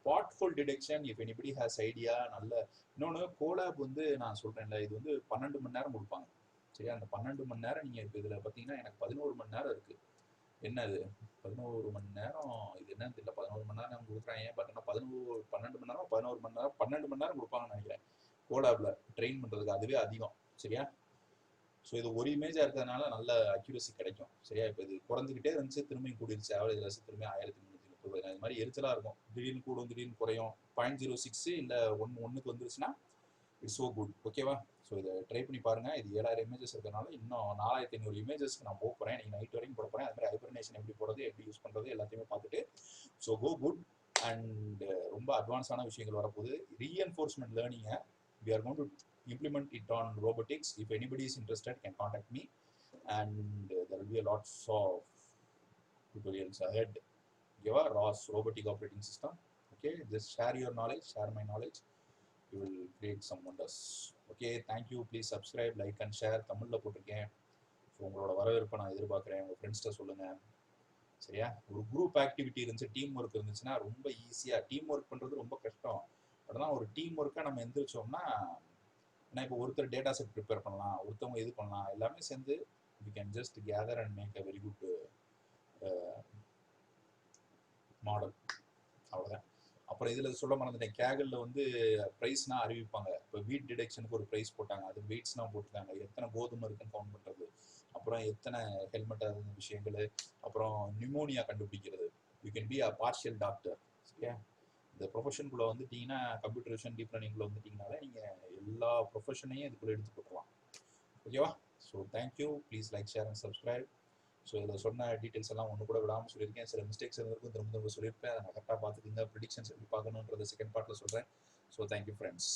Pothole detection, if anybody has idea, நல்ல. இன்னொன்று, கோலாப் வந்து நான் சொல்கிறேன்ல, இது வந்து 12 மணி நேரம் கொடுப்பாங்க. சரியா, அந்த 12 மணி நேரம் நீங்கள் இப்போ இதில் பார்த்தீங்கன்னா எனக்கு 11 மணி நேரம் இருக்குது. என்னது 11 மணி நேரம், இது என்னன்னு தெரியல. 11 மணி நேரம் கொடுக்குறாங்க, பட் ஆனால் 12 மணி நேரம் 11 மணி நேரம் 12 மணி நேரம் கொடுப்பாங்கன்னு நினைக்கிறேன். கோலாப்ல ட்ரெயின் பண்ணுறதுக்கு அதுவே அதிகம். சரியா? ஸோ இது ஒரு இமேஜாக இருக்கிறதுனால நல்ல அக்யூரசி கிடைக்கும். சரியா? இப்போ இது குறைஞ்சிக்கிட்டே இருந்துச்சு, திரும்பி கூடிருச்சு, ஆவரேஜ் லெஸ் திரும்பி 1330. அது மாதிரி எரிச்சலாக இருக்கும், திடீர்னு கூடும் திடீர்னு குறையும். 0.06 இல்லை ஒன்றுக்கு வந்துருச்சுன்னா இட்ஸ் ஸோ குட். ஓகேவா? ஸோ இதை ட்ரை பண்ணி பாருங்கள். இது 7000 இமேஜஸ் இருக்கிறதுனால இன்னும் 4500 இமேஜஸ்க்கு நான் போக போகிறேன். நீங்கள் நைட் வரைக்கும் போட போகிறேன். அது மாதிரி ஹைபர்னேஷன் எப்படி போடுறது, எப்படி யூஸ் பண்ணுறது எல்லாத்தையுமே பார்த்துட்டு ஸோ கோ குட். அண்ட் ரொம்ப அட்வான்ஸான விஷயங்கள் வரப்போகுது. ரீஎன்ஃபோர்ஸ்மெண்ட் லேர்னிங்கை we are going to implement it on robotics. If anybody is interested can contact me, and there will be a lots of tutorials ahead. Give a ROS, robotic operating system. Okay, just share your knowledge, share my knowledge, you will create some wonders. Okay, thank you. Please subscribe, like and share. தமிழில் போட்டிருக்கேன். So உங்களோட வரவேற்பை நான் எதிர்பார்க்குறேன். உங்கள் ஃப்ரெண்ட்ஸ்கிட்ட சொல்லுங்கள். சரியா? ஒரு குரூப் ஆக்டிவிட்டி இருந்துச்சு, டீம் ஒர்க் இருந்துச்சுன்னா ரொம்ப ஈஸியாக. டீம் ஒர்க் பண்ணுறது ரொம்ப கஷ்டம். ஆனால் ஒரு டீம் ஒர்க்காக நம்ம எந்திரிச்சோம்னா, ஏன்னா இப்போ ஒருத்தர் டேட்டா செட் ப்ரிப்பேர் பண்ணலாம், ஒருத்தவங்க இது பண்ணலாம், எல்லாமே சேர்ந்து we can just gather and make a very good model. அவ்வளோதான். அப்புறம் இதில் சொல்ல மறந்துட்டேன், கேகலில் வந்து ப்ரைஸ்னால் அறிவிப்பாங்க. இப்போ வீட் டிடெக்ஷனுக்கு ஒரு ப்ரைஸ் போட்டாங்க, அது வெயிட்ஸ்னால் போட்டுருக்காங்க, எத்தனை கோதுமை இருக்குன்னு கவுண்ட் பண்ணுறது, அப்புறம் எத்தனை ஹெல்மெட் அது விஷயங்கள், அப்புறம் நிமோனியா கண்டுபிடிக்கிறது. You can be a partial doctor. சரியா? இந்த ப்ரொஃபஷனுக்குள்ளே வந்துட்டிங்கன்னா, கம்ப்யூட்டர் விஷன் டீப் லேர்னிங்குள்ளே வந்துட்டிங்கனாலே நீங்கள் எல்லா ப்ரொஃபஷனையும் இதுக்குள்ளே எடுத்து போட்டுடலாம். ஓகேவா? So thank you. Please like, share and subscribe. So இதில் சொன்ன டீட்டெயில்ஸ் எல்லாம் ஒன்று கூட விடாமல் சொல்லியிருக்கேன். சில மிஸ்டேக்ஸ் இருந்திருக்கும், திரும்ப சொல்லியிருப்பேன். அதை நான் கரெக்டாக பார்த்துக்கிங்க. ப்ரிடிக்ஷன்ஸ் எப்படி பார்க்கணுன்றத செகண்ட் பார்ட்டில் சொல்கிறேன். So thank you friends.